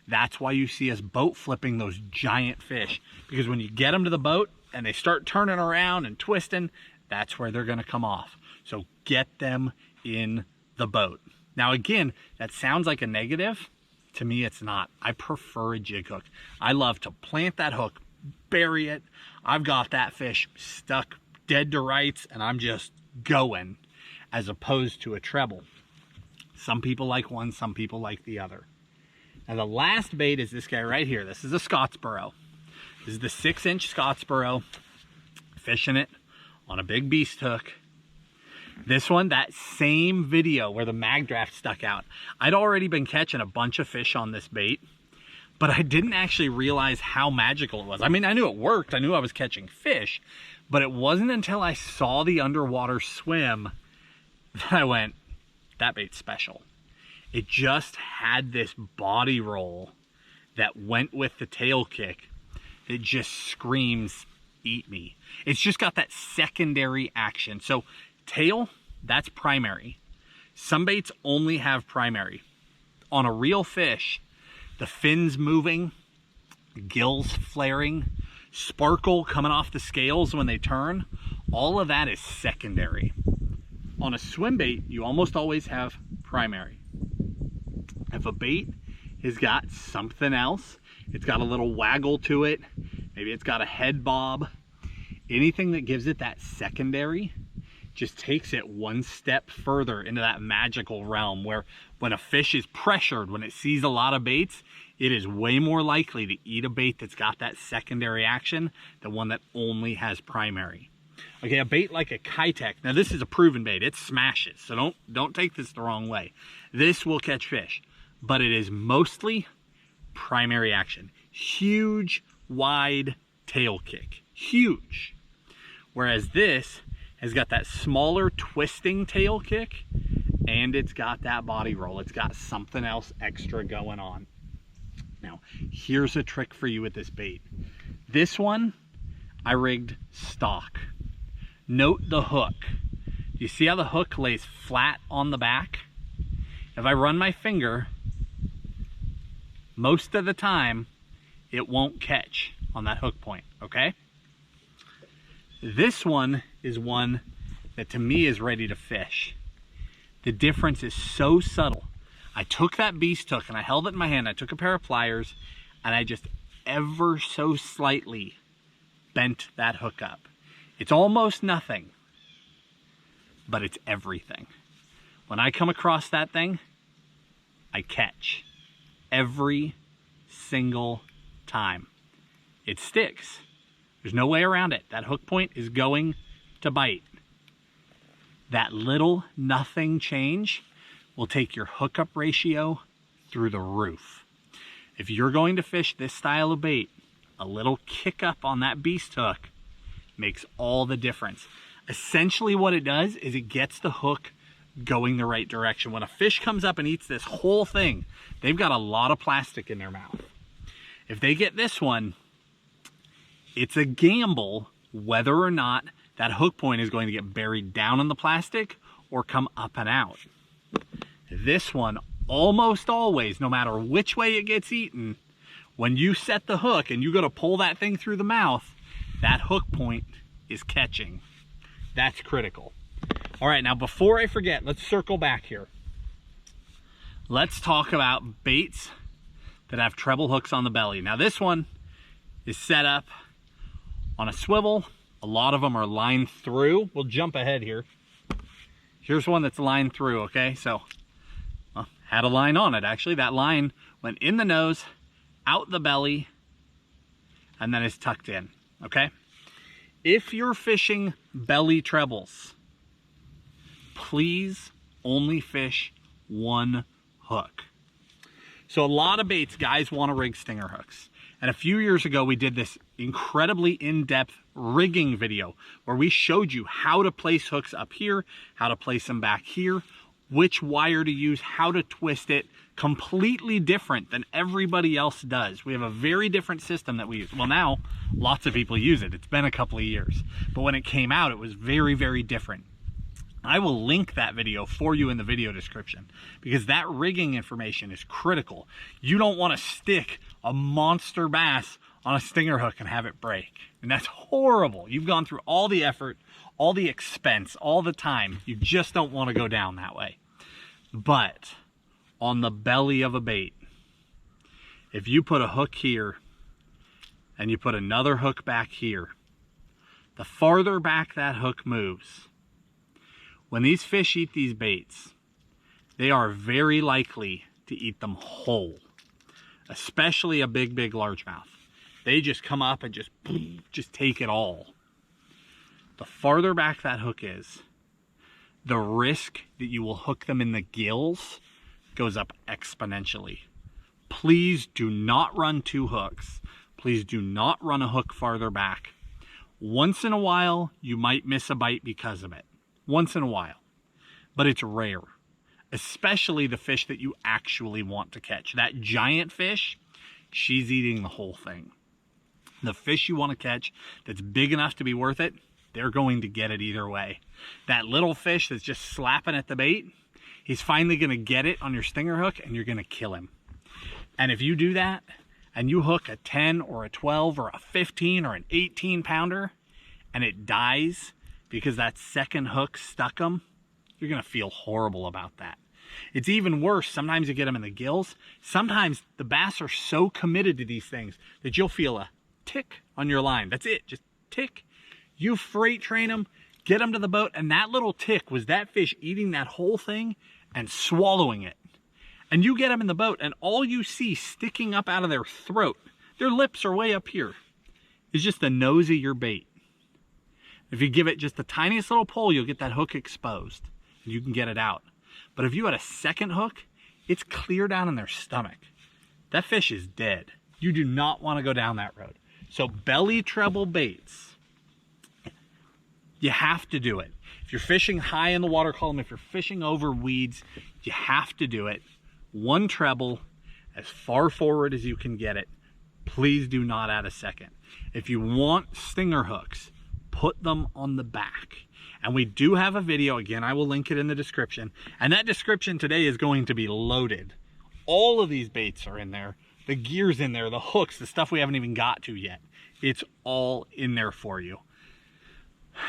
that's why you see us boat flipping those giant fish. Because when you get them to the boat and they start turning around and twisting, that's where they're gonna come off. So get them in the boat. Now again, that sounds like a negative. To me, it's not. I prefer a jig hook. I love to plant that hook, bury it. I've got that fish stuck dead to rights and I'm just going, as opposed to a treble. Some people like one, some people like the other. Now the last bait is this guy right here. This is a Scottsboro. This is the 6-inch Scottsboro. Fishing it on a big beast hook. This one, that same video where the mag draft stuck out, I'd already been catching a bunch of fish on this bait, but I didn't actually realize how magical it was. I mean, I knew it worked. I knew I was catching fish, but it wasn't until I saw the underwater swim that I went, that bait's special. It just had this body roll that went with the tail kick that just screams, eat me. It's just got that secondary action. So tail, that's primary. Some baits only have primary. On a real fish, the fins moving, gills flaring, sparkle coming off the scales when they turn, all of that is secondary. On a swim bait, you almost always have primary. If a bait has got something else, it's got a little waggle to it, maybe it's got a head bob, anything that gives it that secondary just takes it one step further into that magical realm where when a fish is pressured, when it sees a lot of baits, it is way more likely to eat a bait that's got that secondary action than one that only has primary. Okay, a bait like a Kitek, now this is a proven bait, it smashes, so don't take this the wrong way. This will catch fish, but it is mostly primary action. Huge, wide tail kick, huge. Whereas this has got that smaller twisting tail kick and it's got that body roll. It's got something else extra going on. Now, here's a trick for you with this bait. This one, I rigged stock. Note the hook. You see how the hook lays flat on the back? If I run my finger, most of the time, it won't catch on that hook point, okay? This one is one that to me is ready to fish. The difference is so subtle. I took that beast hook and I held it in my hand. I took a pair of pliers and I just ever so slightly bent that hook up. It's almost nothing, but it's everything. When I come across that thing, I catch every single time. It sticks. There's no way around it. That hook point is going to bite. That little nothing change will take your hookup ratio through the roof. If you're going to fish this style of bait, a little kick up on that beast hook makes all the difference. Essentially what it does is it gets the hook going the right direction. When a fish comes up and eats this whole thing, they've got a lot of plastic in their mouth. If they get this one, it's a gamble whether or not that hook point is going to get buried down in the plastic or come up and out. This one, almost always, no matter which way it gets eaten, when you set the hook and you go to pull that thing through the mouth, that hook point is catching. That's critical. All right, now before I forget, let's circle back here. Let's talk about baits that have treble hooks on the belly. Now this one is set up on a swivel. A lot of them are lined through. We'll jump ahead here. Here's one that's lined through, okay? So, well, had a line on it actually. That line went in the nose, out the belly, and then is tucked in, okay? If you're fishing belly trebles, please only fish one hook. So a lot of baits, guys want to rig stinger hooks. And a few years ago, we did this incredibly in-depth rigging video where we showed you how to place hooks up here, how to place them back here, which wire to use, how to twist it, completely different than everybody else does. We have a very different system that we use. Well, now lots of people use it. It's been a couple of years, but when it came out, it was very, very different. I will link that video for you in the video description because that rigging information is critical. You don't want to stick a monster bass on a stinger hook and have it break. And that's horrible. You've gone through all the effort, all the expense, all the time. You just don't want to go down that way. But on the belly of a bait, if you put a hook here and you put another hook back here, the farther back that hook moves, when these fish eat these baits, they are very likely to eat them whole, especially a big largemouth. They just come up and just take it all. The farther back that hook is, the risk that you will hook them in the gills goes up exponentially. Please do not run two hooks. Please do not run a hook farther back. Once in a while, you might miss a bite because of it. Once in a while, but it's rare, especially the fish that you actually want to catch. That giant fish, she's eating the whole thing. The fish you want to catch that's big enough to be worth it, they're going to get it either way. That little fish that's just slapping at the bait, he's finally going to get it on your stinger hook and you're going to kill him. And if you do that and you hook a 10 or a 12 or a 15 or an 18 pounder and it dies because that second hook stuck them, you're gonna feel horrible about that. It's even worse, sometimes you get them in the gills. Sometimes the bass are so committed to these things that you'll feel a tick on your line. That's it, just tick. You freight train them, get them to the boat, and that little tick was that fish eating that whole thing and swallowing it. And you get them in the boat, and all you see sticking up out of their throat, their lips are way up here, is just the nose of your bait. If you give it just the tiniest little pull, you'll get that hook exposed and you can get it out. But if you had a second hook, it's clear down in their stomach. That fish is dead. You do not want to go down that road. So belly treble baits, you have to do it. If you're fishing high in the water column, if you're fishing over weeds, you have to do it. One treble, as far forward as you can get it. Please do not add a second. If you want stinger hooks, put them on the back. And we do have a video, again, I will link it in the description. And that description today is going to be loaded. All of these baits are in there. The gear's in there, the hooks, the stuff we haven't even got to yet. It's all in there for you.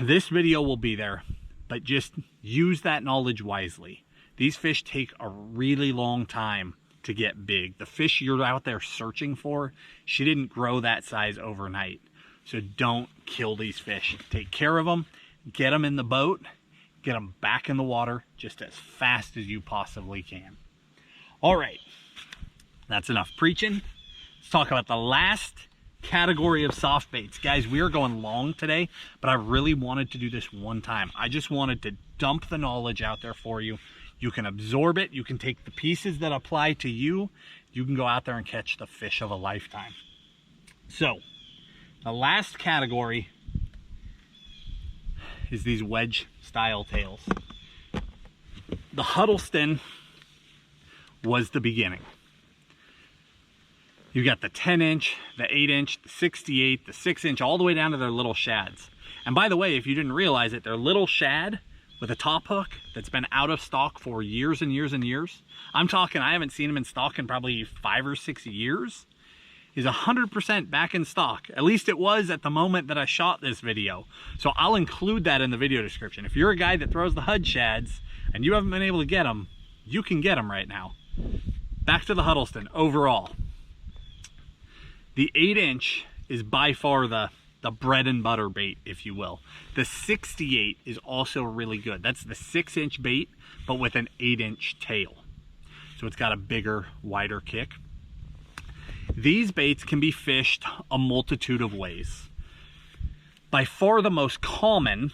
This video will be there, but just use that knowledge wisely. These fish take a really long time to get big. The fish you're out there searching for, she didn't grow that size overnight. So don't kill these fish. Take care of them, get them in the boat, get them back in the water just as fast as you possibly can. All right, that's enough preaching. Let's talk about the last category of soft baits. Guys, we are going long today, but I really wanted to do this one time. I just wanted to dump the knowledge out there for you. You can absorb it. You can take the pieces that apply to you. You can go out there and catch the fish of a lifetime. So, the last category is these wedge style tails. The Huddleston was the beginning. You got the 10-inch, the 8-inch, the 68, the 6-inch, all the way down to their little shads. And by the way, if you didn't realize it, their little shad with a top hook that's been out of stock for years and years and years. I'm talking, I haven't seen them in stock in probably 5 or 6 years. Is 100% back in stock. At least it was at the moment that I shot this video. So I'll include that in the video description. If you're a guy that throws the Hud shads and you haven't been able to get them, you can get them right now. Back to the Huddleston overall. The 8-inch is by far the bread and butter bait, if you will. The 68 is also really good. That's the 6-inch bait, but with an 8-inch tail. So it's got a bigger, wider kick. These baits can be fished a multitude of ways. By far the most common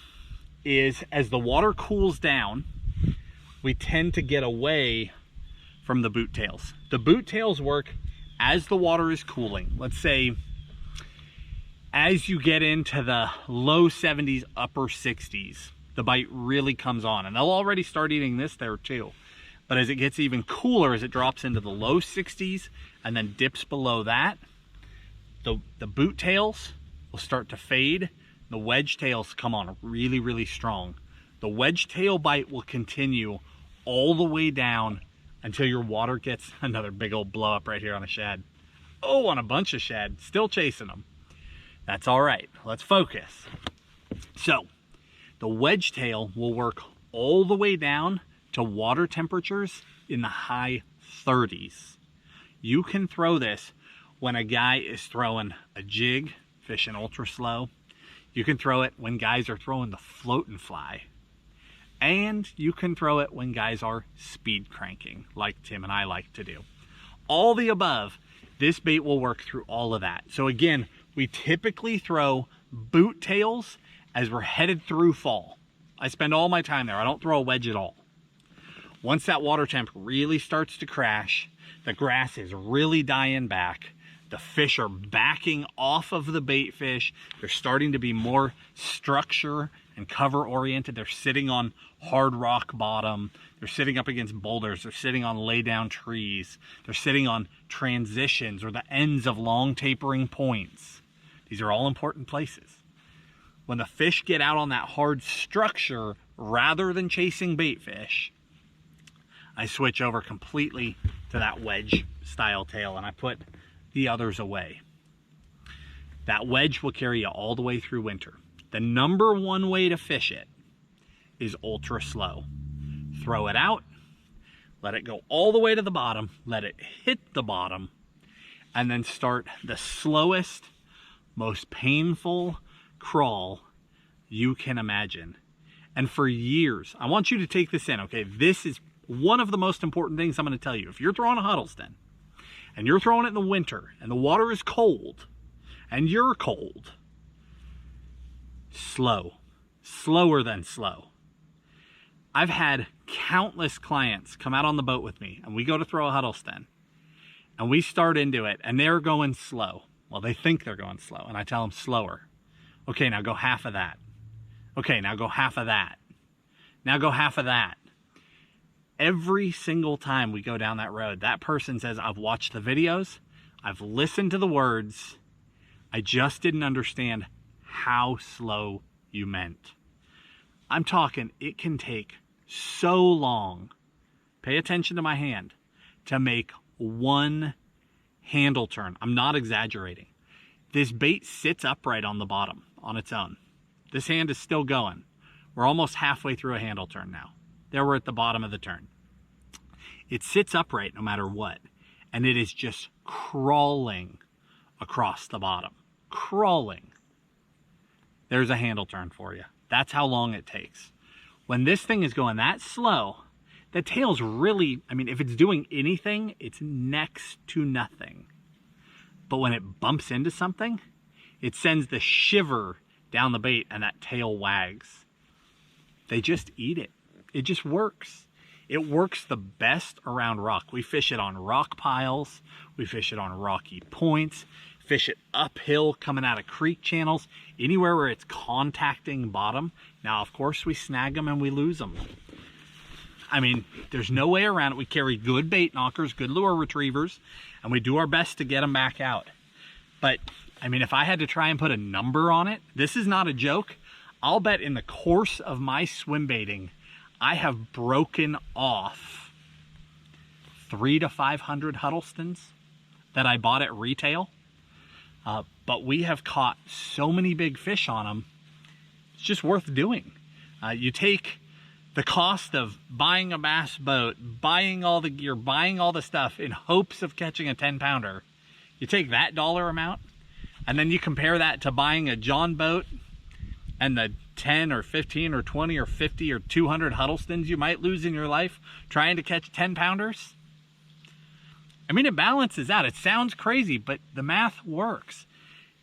is as the water cools down, we tend to get away from the boot tails. The boot tails work as the water is cooling. Let's say as you get into the low 70s, upper 60s, the bite really comes on. And they'll already start eating this there too. But as it gets even cooler, as it drops into the low 60s and then dips below that, the boot tails will start to fade. The wedge tails come on really, really strong. The wedge tail bite will continue all the way down until your water gets another big old blow up right here on a shad. Oh, on a bunch of shad, still chasing them. That's all right, let's focus. So, the wedge tail will work all the way down to water temperatures in the high 30s. You can throw this when a guy is throwing a jig, fishing ultra slow. You can throw it when guys are throwing the float and fly. And you can throw it when guys are speed cranking, like Tim and I like to do. All the above, this bait will work through all of that. So again, we typically throw boot tails as we're headed through fall. I spend all my time there. I don't throw a wedge at all. Once that water temp really starts to crash, the grass is really dying back, the fish are backing off of the bait fish, they're starting to be more structure and cover oriented, they're sitting on hard rock bottom, they're sitting up against boulders, they're sitting on lay down trees, they're sitting on transitions or the ends of long tapering points. These are all important places. When the fish get out on that hard structure, rather than chasing bait fish, I switch over completely to that wedge style tail and I put the others away. That wedge will carry you all the way through winter. The number one way to fish it is ultra slow. Throw it out, let it go all the way to the bottom, let it hit the bottom, and then start the slowest, most painful crawl you can imagine. And for years, I want you to take this in, okay? This is one of the most important things I'm going to tell you. If you're throwing a Huddleston and you're throwing it in the winter and the water is cold and you're cold, slow, slower than slow. I've had countless clients come out on the boat with me and we go to throw a Huddleston and we start into it and they're going slow. Well, they think they're going slow and I tell them slower. Okay, now go half of that. Okay, now go half of that. Now go half of that. Every single time we go down that road, that person says, I've watched the videos, I've listened to the words, I just didn't understand how slow you meant. I'm talking, it can take so long, pay attention to my hand, to make one handle turn. I'm not exaggerating. This bait sits upright on the bottom on its own. This hand is still going. We're almost halfway through a handle turn now. There we're at the bottom of the turn. It sits upright no matter what, and it is just crawling across the bottom. Crawling. There's a handle turn for you. That's how long it takes. When this thing is going that slow, the tail's really, I mean, if it's doing anything, it's next to nothing. But when it bumps into something, it sends the shiver down the bait and that tail wags. They just eat it. It just works. It works the best around rock. We fish it on rock piles. We fish it on rocky points. Fish it uphill coming out of creek channels. Anywhere where it's contacting bottom. Now, of course, we snag them and we lose them. I mean, there's no way around it. We carry good bait knockers, good lure retrievers, and we do our best to get them back out. But, I mean, if I had to try and put a number on it, this is not a joke. I'll bet in the course of my swim baiting, I have broken off 300 to 500 Huddlestons that I bought at retail. But we have caught so many big fish on them, it's just worth doing. You take the cost of buying a bass boat, buying all the gear, buying all the stuff in hopes of catching a 10-pounder. You take that dollar amount, and then you compare that to buying a John boat and the 10 or 15 or 20 or 50 or 200 Huddlestons you might lose in your life trying to catch 10-pounders. I mean, it balances out. It sounds crazy, but the math works.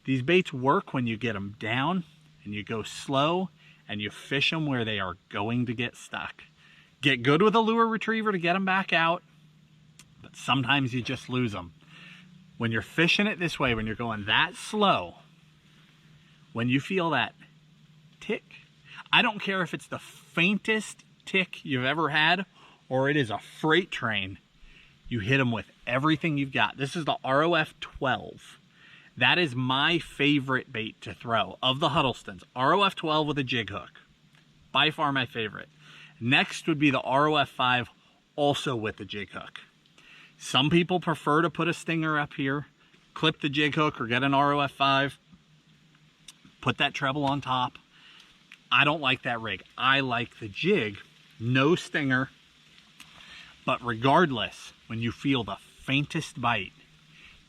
These baits work when you get them down and you go slow and you fish them where they are going to get stuck. Get good with a lure retriever to get them back out, but sometimes you just lose them. When you're fishing it this way, when you're going that slow, when you feel that tick, I don't care if it's the faintest tick you've ever had or it is a freight train, you hit them with everything you've got. This is the ROF 12. That is my favorite bait to throw of the Huddlestons. ROF 12 with a jig hook. By far my favorite. Next would be the ROF 5, also with the jig hook. Some people prefer to put a stinger up here, clip the jig hook, or get an ROF 5, put that treble on top. I don't like that rig. I like the jig, no stinger. But regardless, when you feel the faintest bite,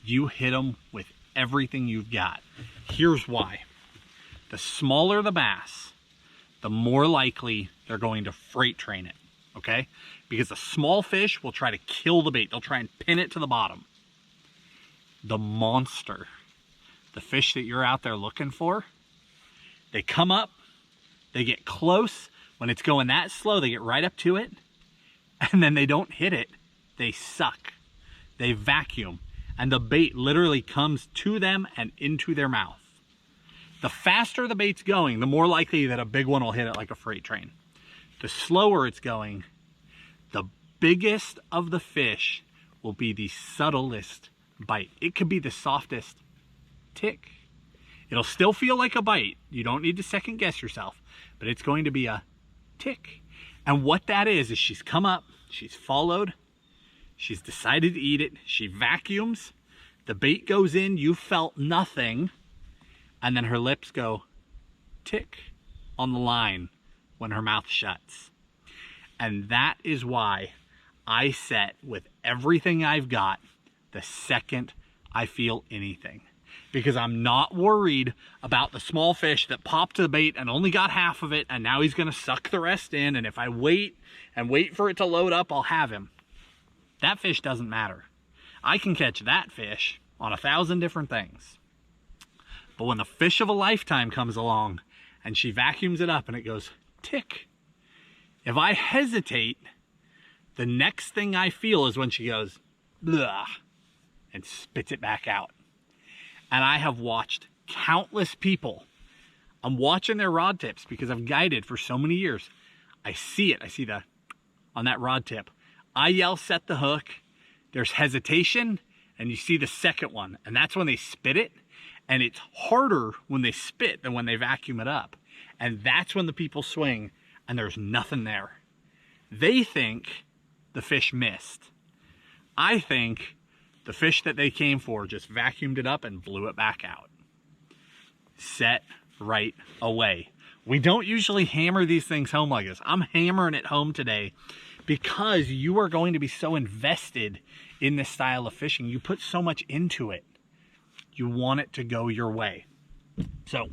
you hit them with everything you've got. Here's why. The smaller the bass, the more likely they're going to freight train it, okay? Because the small fish will try to kill the bait. They'll try and pin it to the bottom. The monster, the fish that you're out there looking for, they come up, they get close. When it's going that slow, they get right up to it, and then they don't hit it. They suck. They vacuum. And the bait literally comes to them and into their mouth. The faster the bait's going, the more likely that a big one will hit it like a freight train. The slower it's going, the biggest of the fish will be the subtlest bite. It could be the softest tick. It'll still feel like a bite. You don't need to second guess yourself, but it's going to be a tick. And what that is she's come up, she's followed, she's decided to eat it, she vacuums, the bait goes in, you felt nothing, and then her lips go tick on the line when her mouth shuts. And that is why I set with everything I've got the second I feel anything. Because I'm not worried about the small fish that popped the bait and only got half of it, and now he's gonna suck the rest in, and if I wait and wait for it to load up, I'll have him. That fish doesn't matter. I can catch that fish on 1,000 different things. But when the fish of a lifetime comes along and she vacuums it up and it goes tick, if I hesitate, the next thing I feel is when she goes blah and spits it back out. And I have watched countless people. I'm watching their rod tips because I've guided for so many years. I see it. I see the on that rod tip. I yell, set the hook. There's hesitation, and you see the second one, and that's when they spit it. And it's harder when they spit than when they vacuum it up. And that's when the people swing, and there's nothing there. They think the fish missed. I think the fish that they came for just vacuumed it up and blew it back out. Set right away. We don't usually hammer these things home like this. I'm hammering it home today because you are going to be so invested in this style of fishing. You put so much into it. You want it to go your way. So,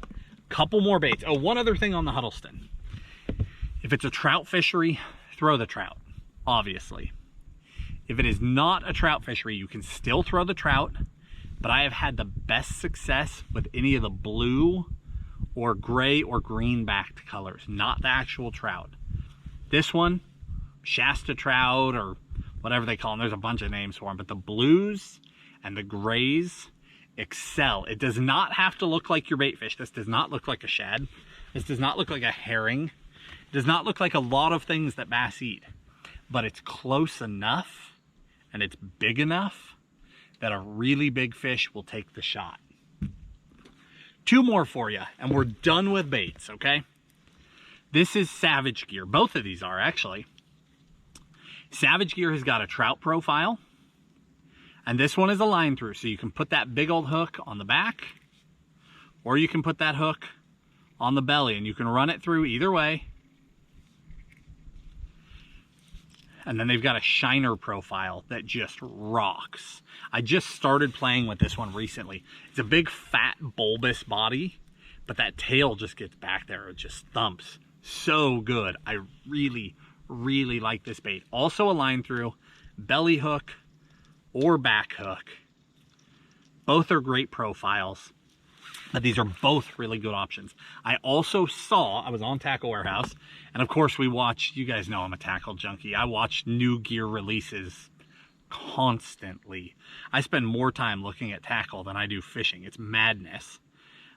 couple more baits. Oh, one other thing on the Huddleston. If it's a trout fishery, throw the trout, obviously. If it is not a trout fishery, you can still throw the trout, but I have had the best success with any of the blue or gray or green backed colors, not the actual trout. This one, Shasta trout or whatever they call them, there's a bunch of names for them, but the blues and the grays excel. It does not have to look like your bait fish. This does not look like a shad. This does not look like a herring. It does not look like a lot of things that bass eat, but it's close enough and it's big enough that a really big fish will take the shot. Two more for you and we're done with baits, okay? This is Savage Gear. Both of these are actually. Savage Gear has got a trout profile, and this one is a line through, so you can put that big old hook on the back, or you can put that hook on the belly, and you can run it through either way. And then they've got a shiner profile that just rocks. I just started playing with this one recently. It's a big, fat, bulbous body, but that tail just gets back there. It just thumps. So good. I really, really like this bait. Also a line through, belly hook or back hook. Both are great profiles, but these are both really good options. I also saw, I was on Tackle Warehouse, and of course we watch, you guys know I'm a tackle junkie. I watch new gear releases constantly. I spend more time looking at tackle than I do fishing. It's madness.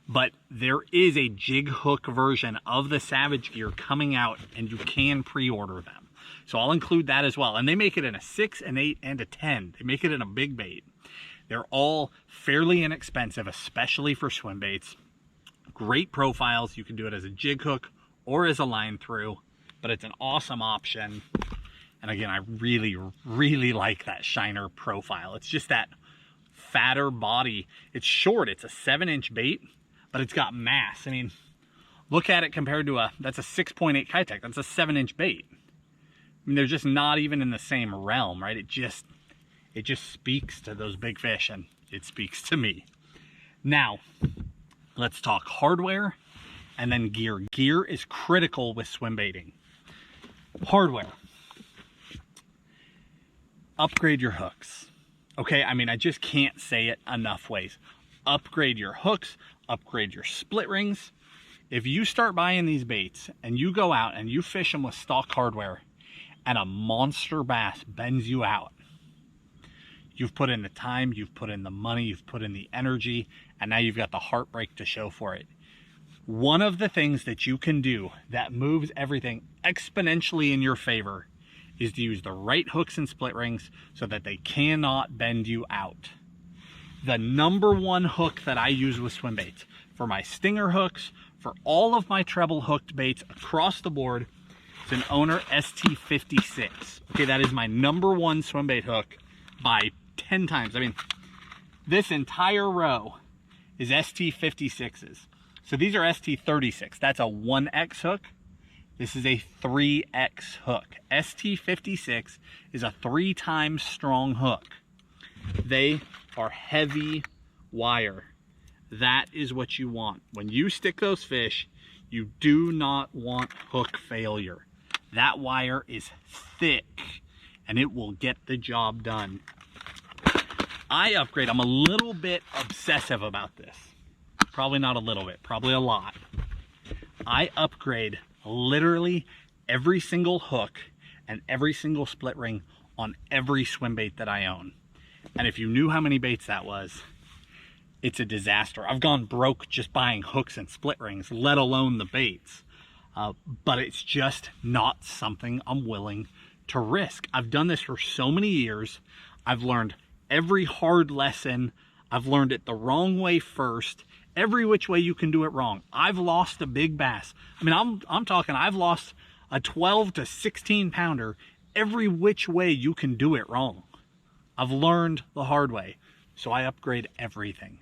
But there is a jig hook version of the Savage Gear coming out, and you can pre-order them. So I'll include that as well. And they make it in a 6, an 8, and a 10. They make it in a big bait. They're all fairly inexpensive, especially for swim baits. Great profiles. You can do it as a jig hook or as a line through, but it's an awesome option. And again, I really, really like that shiner profile. It's just that fatter body. It's short. It's a 7-inch bait, but it's got mass. I mean, look at it compared to that's a 6.8 Kitech. That's a 7-inch bait. I mean, they're just not even in the same realm, right? It just speaks to those big fish, and it speaks to me. Now, let's talk hardware and then gear. Gear is critical with swim baiting. Hardware. Upgrade your hooks. Okay, I mean, I just can't say it enough ways. Upgrade your hooks, upgrade your split rings. If you start buying these baits and you go out and you fish them with stock hardware and a monster bass bends you out, you've put in the time, you've put in the money, you've put in the energy, and now you've got the heartbreak to show for it. One of the things that you can do that moves everything exponentially in your favor is to use the right hooks and split rings so that they cannot bend you out. The #1 hook that I use with swim baits, for my stinger hooks, for all of my treble hooked baits across the board, it's an Owner ST56. Okay, that is my #1 swim bait hook by 10 times. I mean, this entire row is ST56s. So these are ST36. That's a 1X hook. This is a 3X hook. ST56 is a 3 times strong hook. They are heavy wire. That is what you want. When you stick those fish, you do not want hook failure. That wire is thick and it will get the job done. I upgrade. I'm a little bit obsessive about this. Probably not a little bit, probably a lot. I upgrade literally every single hook and every single split ring on every swim bait that I own. And if you knew how many baits that was, it's a disaster. I've gone broke just buying hooks and split rings, let alone the baits. But it's just not something I'm willing to risk. I've done this for so many years. I've learned every hard lesson. I've learned it the wrong way first. Every which way you can do it wrong. I've lost a big bass. I mean, I'm talking, I've lost a 12 to 16 pounder every which way you can do it wrong. I've learned the hard way. So I upgrade everything.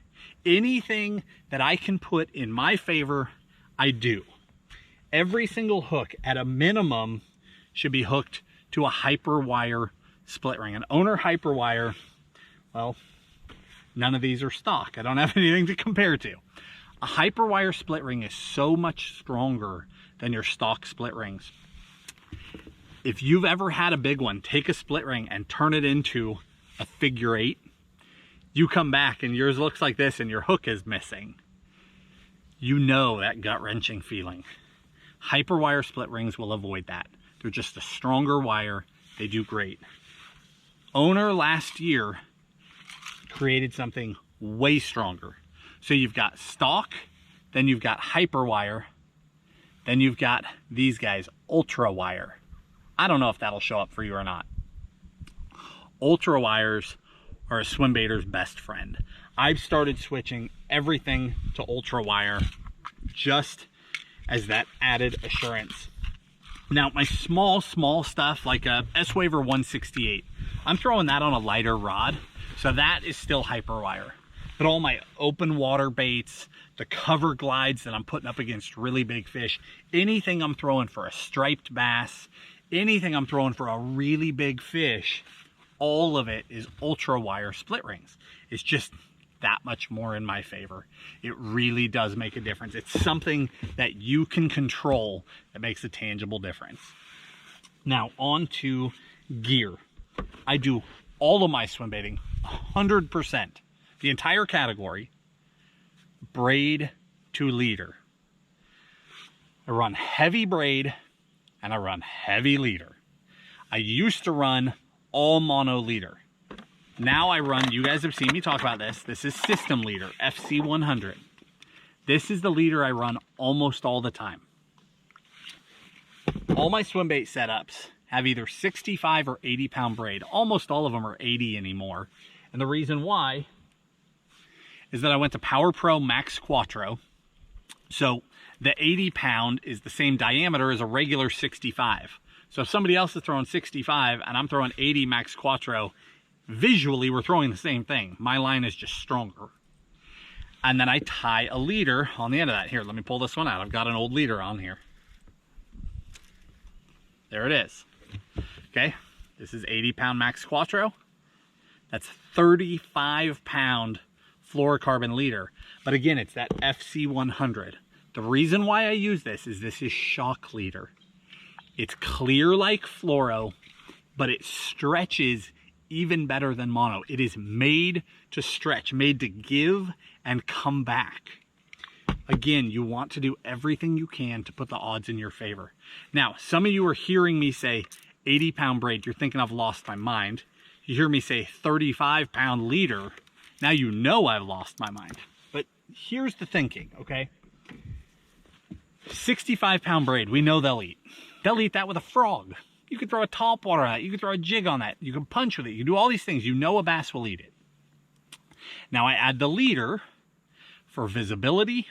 Anything that I can put in my favor, I do. Every single hook at a minimum should be hooked to a Hyperwire split ring. An owner Hyperwire, well, none of these are stock. I don't have anything to compare to. A Hyperwire split ring is so much stronger than your stock split rings. If you've ever had a big one, take a split ring and turn it into a figure 8. You come back and yours looks like this and your hook is missing. You know that gut-wrenching feeling. Hyperwire split rings will avoid that. They're just a stronger wire. They do great. Owner last year created something way stronger. So you've got stock, then you've got Hyperwire, then you've got these guys, Ultra Wire. I don't know if that'll show up for you or not. Ultra Wires are a swim baiter's best friend. I've started switching everything to Ultra Wire just as that added assurance. Now, my small stuff like a S-Waver 168, I'm throwing that on a lighter rod, so that is still Hyperwire. But all my open water baits, the cover glides that I'm putting up against really big fish, anything I'm throwing for a striped bass, anything I'm throwing for a really big fish, all of it is Ultra Wire split rings. It's just that much more in my favor. It really does make a difference. It's something that you can control that makes a tangible difference. Now on to gear. I do all of my swim baiting 100%. The entire category, braid to leader. I run heavy braid and I run heavy leader. I used to run all mono leader. Now I run, you guys have seen me talk about this. This is system leader, FC100. This is the leader I run almost all the time. All my swim bait setups have either 65 or 80 pound braid. Almost all of them are 80 anymore. And the reason why is that I went to Power Pro Max Quattro. So the 80 pound is the same diameter as a regular 65. So if somebody else is throwing 65 and I'm throwing 80 Max Quattro, visually we're throwing the same thing. My line is just stronger. And then I tie a leader on the end of that. Here, let me pull this one out. I've got an old leader on here. There it is. Okay, this is 80 pound Max Quattro. That's 35 pound fluorocarbon leader. But again, it's that FC100. The reason why I use this is shock leader. It's clear like fluoro, but it stretches even better than mono. It is made to stretch, made to give and come back. Again, you want to do everything you can to put the odds in your favor. Now, some of you are hearing me say 80 pound braid. You're thinking I've lost my mind. You hear me say 35 pound leader. Now you know I've lost my mind. But here's the thinking, okay? 65 pound braid, we know they'll eat. They'll eat that with a frog. You could throw a topwater on that. You could throw a jig on that. You can punch with it. You can do all these things. You know a bass will eat it. Now I add the leader for visibility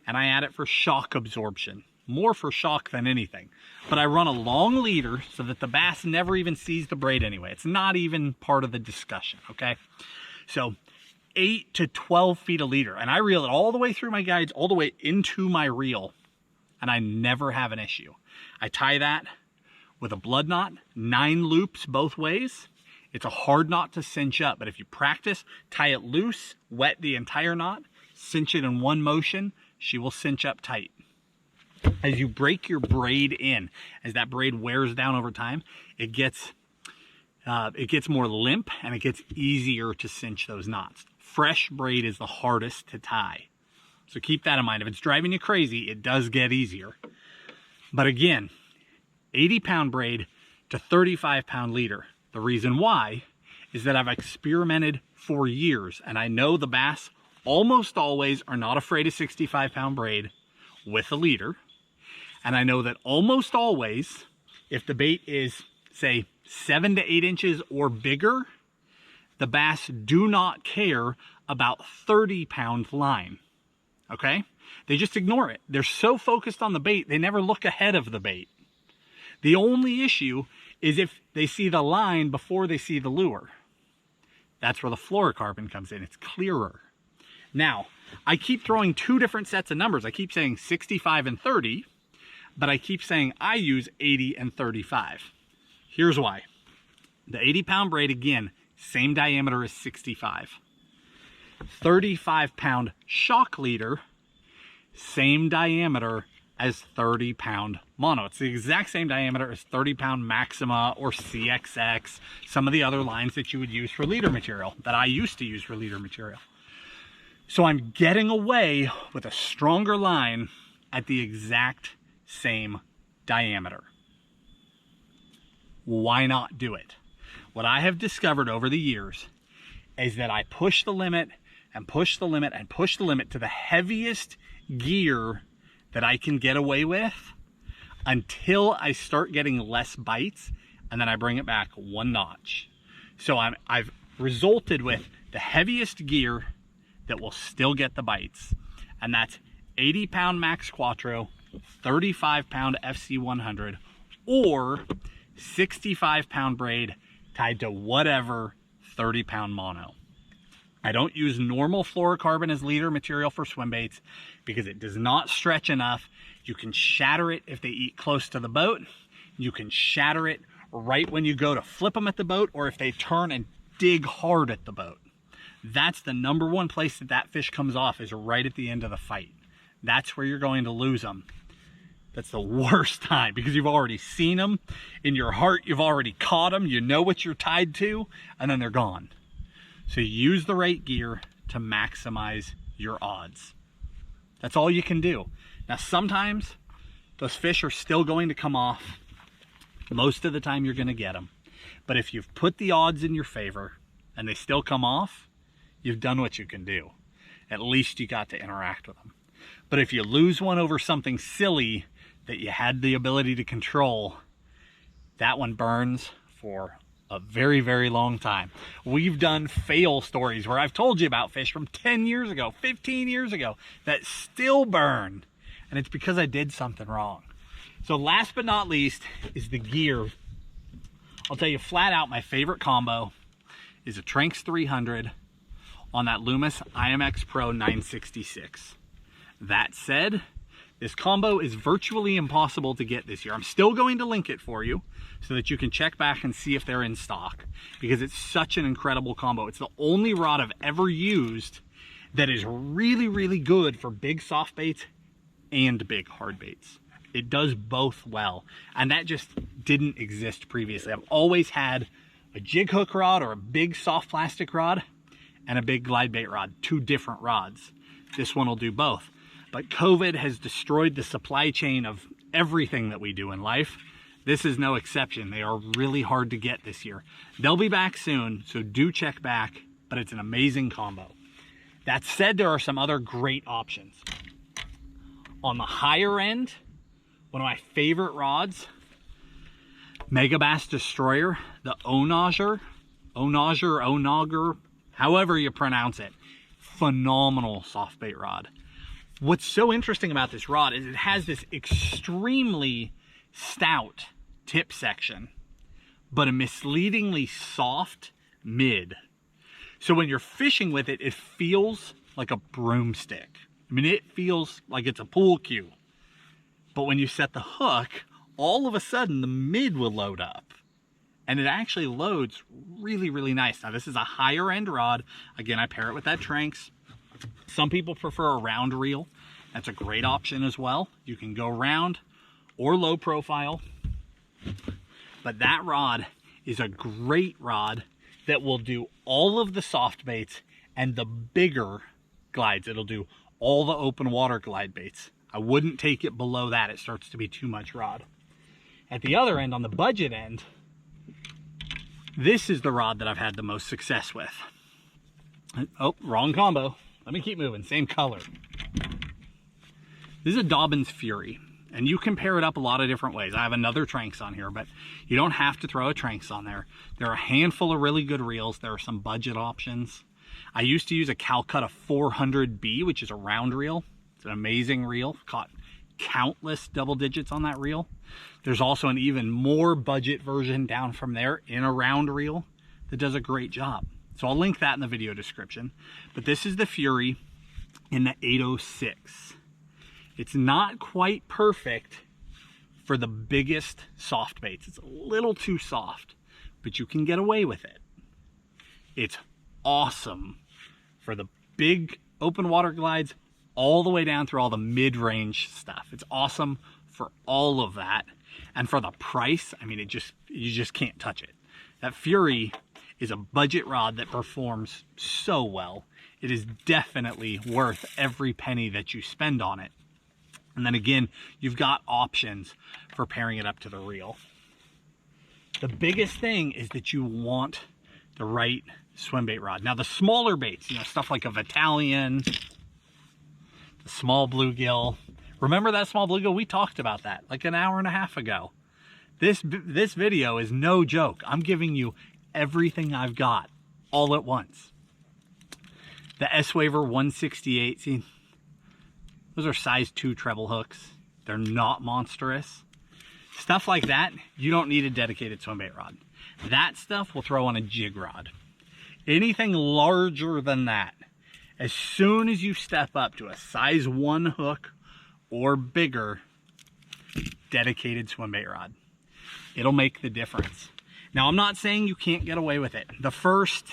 and I add it for shock absorption. More for shock than anything. But I run a long leader so that the bass never even sees the braid anyway. It's not even part of the discussion, okay? So 8 to 12 feet of leader. And I reel it all the way through my guides, all the way into my reel. And I never have an issue. I tie that with a blood knot, 9 loops both ways. It's a hard knot to cinch up, but if you practice, tie it loose, wet the entire knot, cinch it in one motion, she will cinch up tight. As you break your braid in, as that braid wears down over time, it gets more limp and it gets easier to cinch those knots. Fresh braid is the hardest to tie. So keep that in mind. If it's driving you crazy, it does get easier. But again, 80 pound braid to 35 pound leader. The reason why is that I've experimented for years and I know the bass almost always are not afraid of 65 pound braid with a leader. And I know that almost always, if the bait is, say, 7 to 8 inches or bigger, the bass do not care about 30 pound line. Okay? They just ignore it. They're so focused on the bait, they never look ahead of the bait. The only issue is if they see the line before they see the lure. That's where the fluorocarbon comes in. It's clearer. Now, I keep throwing 2 different sets of numbers. I keep saying 65 and 30, but I keep saying I use 80 and 35. Here's why. The 80-pound braid, again, same diameter as 65. 35-pound shock leader, same diameter as 30-pound mono. It's the exact same diameter as 30-pound Maxima or CXX, some of the other lines that you would use for leader material, that I used to use for leader material. So I'm getting away with a stronger line at the exact same diameter. Why not do it? What I have discovered over the years is that I push the limit and push the limit and push the limit to the heaviest gear that I can get away with until I start getting less bites, and then I bring it back one notch. So I've resulted with the heaviest gear that will still get the bites, and that's 80-pound Max Quattro, 35-pound FC100, or 65-pound braid tied to whatever 30-pound mono. I don't use normal fluorocarbon as leader material for swim baits because it does not stretch enough. You can shatter it if they eat close to the boat. You can shatter it right when you go to flip them at the boat, or if they turn and dig hard at the boat. That's the number one place that that fish comes off, is right at the end of the fight. That's where you're going to lose them. That's the worst time, because you've already seen them. In your heart, you've already caught them. You know what you're tied to, and then they're gone. So use the right gear to maximize your odds. That's all you can do. Now, sometimes those fish are still going to come off. Most of the time you're going to get them. But if you've put the odds in your favor and they still come off, you've done what you can do. At least you got to interact with them. But if you lose one over something silly that you had the ability to control, that one burns for a very, very long time. We've done fail stories where I've told you about fish from 10 years ago, 15 years ago, that still burn. And it's because I did something wrong. So last but not least is the gear. I'll tell you flat out, my favorite combo is a Tranx 300 on that Loomis IMX Pro 966. That said, this combo is virtually impossible to get this year. I'm still going to link it for you so that you can check back and see if they're in stock, because it's such an incredible combo. It's the only rod I've ever used that is really, really good for big soft baits and big hard baits. It does both well, and that just didn't exist previously. I've always had a jig hook rod or a big soft plastic rod and a big glide bait rod, two different rods. This one will do both. But COVID has destroyed the supply chain of everything that we do in life. This is no exception. They are really hard to get this year. They'll be back soon, so do check back, but it's an amazing combo. That said, there are some other great options. On the higher end, one of my favorite rods, Mega Bass Destroyer, the Onager, however you pronounce it. Phenomenal soft bait rod. What's so interesting about this rod is it has this extremely stout tip section, but a misleadingly soft mid. So when you're fishing with it, it feels like a broomstick. I mean, it feels like it's a pool cue. But when you set the hook, all of a sudden the mid will load up. And it actually loads really, really nice. Now, this is a higher end rod. Again, I pair it with that Tranx. Some people prefer a round reel. That's a great option as well. You can go round or low profile. But that rod is a great rod that will do all of the soft baits and the bigger glides. It'll do all the open water glide baits. I wouldn't take it below that. It starts to be too much rod. At the other end, on the budget end, this is the rod that I've had the most success with. Oh, wrong combo. Let me keep moving. Same color. This is a Dobbins Fury, and you can pair it up a lot of different ways. I have another Tranx on here, but you don't have to throw a Tranx on there. There are a handful of really good reels. There are some budget options. I used to use a Calcutta 400B, which is a round reel. It's an amazing reel. Caught countless double digits on that reel. There's also an even more budget version down from there in a round reel that does a great job. So I'll link that in the video description. But this is the Fury in the 806. It's not quite perfect for the biggest soft baits. It's a little too soft, but you can get away with it. It's awesome for the big open water glides all the way down through all the mid-range stuff. It's awesome for all of that. And for the price, I mean, you just can't touch it. That Fury is a budget rod that performs so well. It is definitely worth every penny that you spend on it. And then again, you've got options for pairing it up to the reel. The biggest thing is that you want the right swim bait rod. Now the smaller baits, stuff like a Vitalian, the small bluegill. Remember that small bluegill? We talked about that like an hour and a half ago. This video is no joke. I'm giving you everything I've got all at once. The S-Waver 168, see, those are size 2 treble hooks. They're not monstrous. Stuff like that, you don't need a dedicated swim bait rod. That stuff will throw on a jig rod. Anything larger than that, as soon as you step up to a size 1 hook or bigger, dedicated swim bait rod, it'll make the difference. Now, I'm not saying you can't get away with it. The first,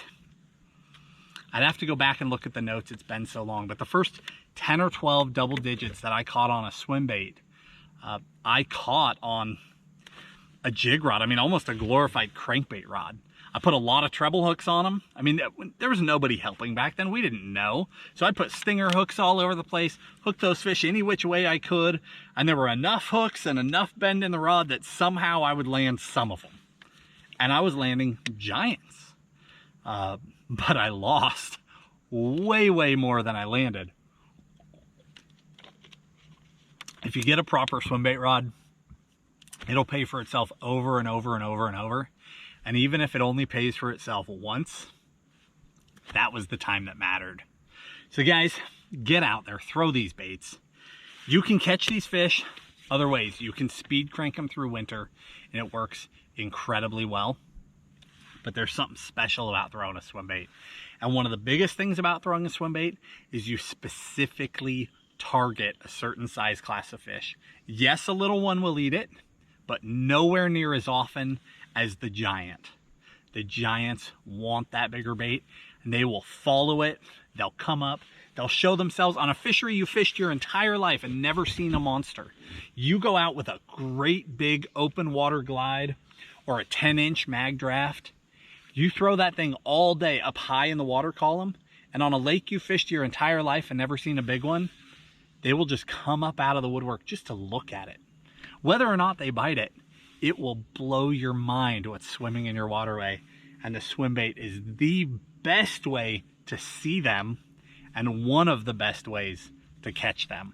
I'd have to go back and look at the notes, it's been so long, but the first 10 or 12 double digits that I caught on a swim bait, I caught on a jig rod. I mean, almost a glorified crankbait rod. I put a lot of treble hooks on them. I mean, there was nobody helping back then. We didn't know. So I put stinger hooks all over the place, hooked those fish any which way I could, and there were enough hooks and enough bend in the rod that somehow I would land some of them. And I was landing giants. But I lost way, way more than I landed. If you get a proper swim bait rod, it'll pay for itself over and over and over and over. And even if it only pays for itself once, that was the time that mattered. So guys, get out there, throw these baits. You can catch these fish other ways. You can speed crank them through winter and it works incredibly well. But there's something special about throwing a swim bait. And one of the biggest things about throwing a swim bait is you specifically target a certain size class of fish. Yes, a little one will eat it, but nowhere near as often as the giant. The giants want that bigger bait and they will follow it. They'll come up, they'll show themselves on a fishery you fished your entire life and never seen a monster. You go out with a great big open water glide or a 10-inch mag draft. You throw that thing all day up high in the water column, and on a lake you fished your entire life and never seen a big one, they will just come up out of the woodwork just to look at it. Whether or not they bite it, it will blow your mind what's swimming in your waterway. And the swim bait is the best way to see them and one of the best ways to catch them.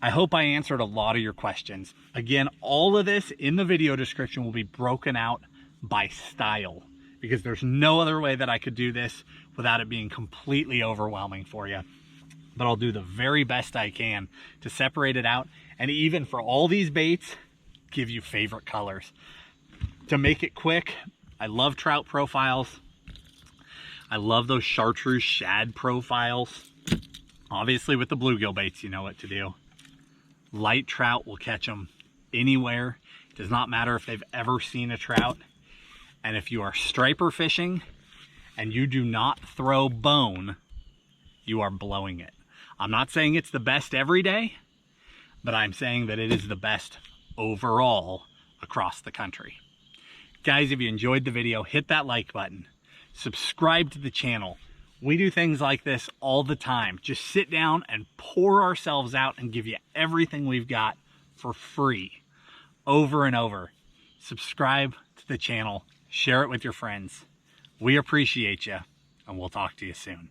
I hope I answered a lot of your questions. Again, all of this in the video description will be broken out by style because there's no other way that I could do this without it being completely overwhelming for you. But I'll do the very best I can to separate it out. And even for all these baits, give you favorite colors. To make it quick, I love trout profiles. I love those chartreuse shad profiles. Obviously with the bluegill baits, you know what to do. Light trout will catch them anywhere. It does not matter if they've ever seen a trout. And if you are striper fishing and you do not throw bone, you are blowing it. I'm not saying it's the best every day, but I'm saying that it is the best overall across the country. Guys, if you enjoyed the video, hit that like button. Subscribe to the channel. We do things like this all the time. Just sit down and pour ourselves out and give you everything we've got for free over and over. Subscribe to the channel. Share it with your friends. We appreciate you, and we'll talk to you soon.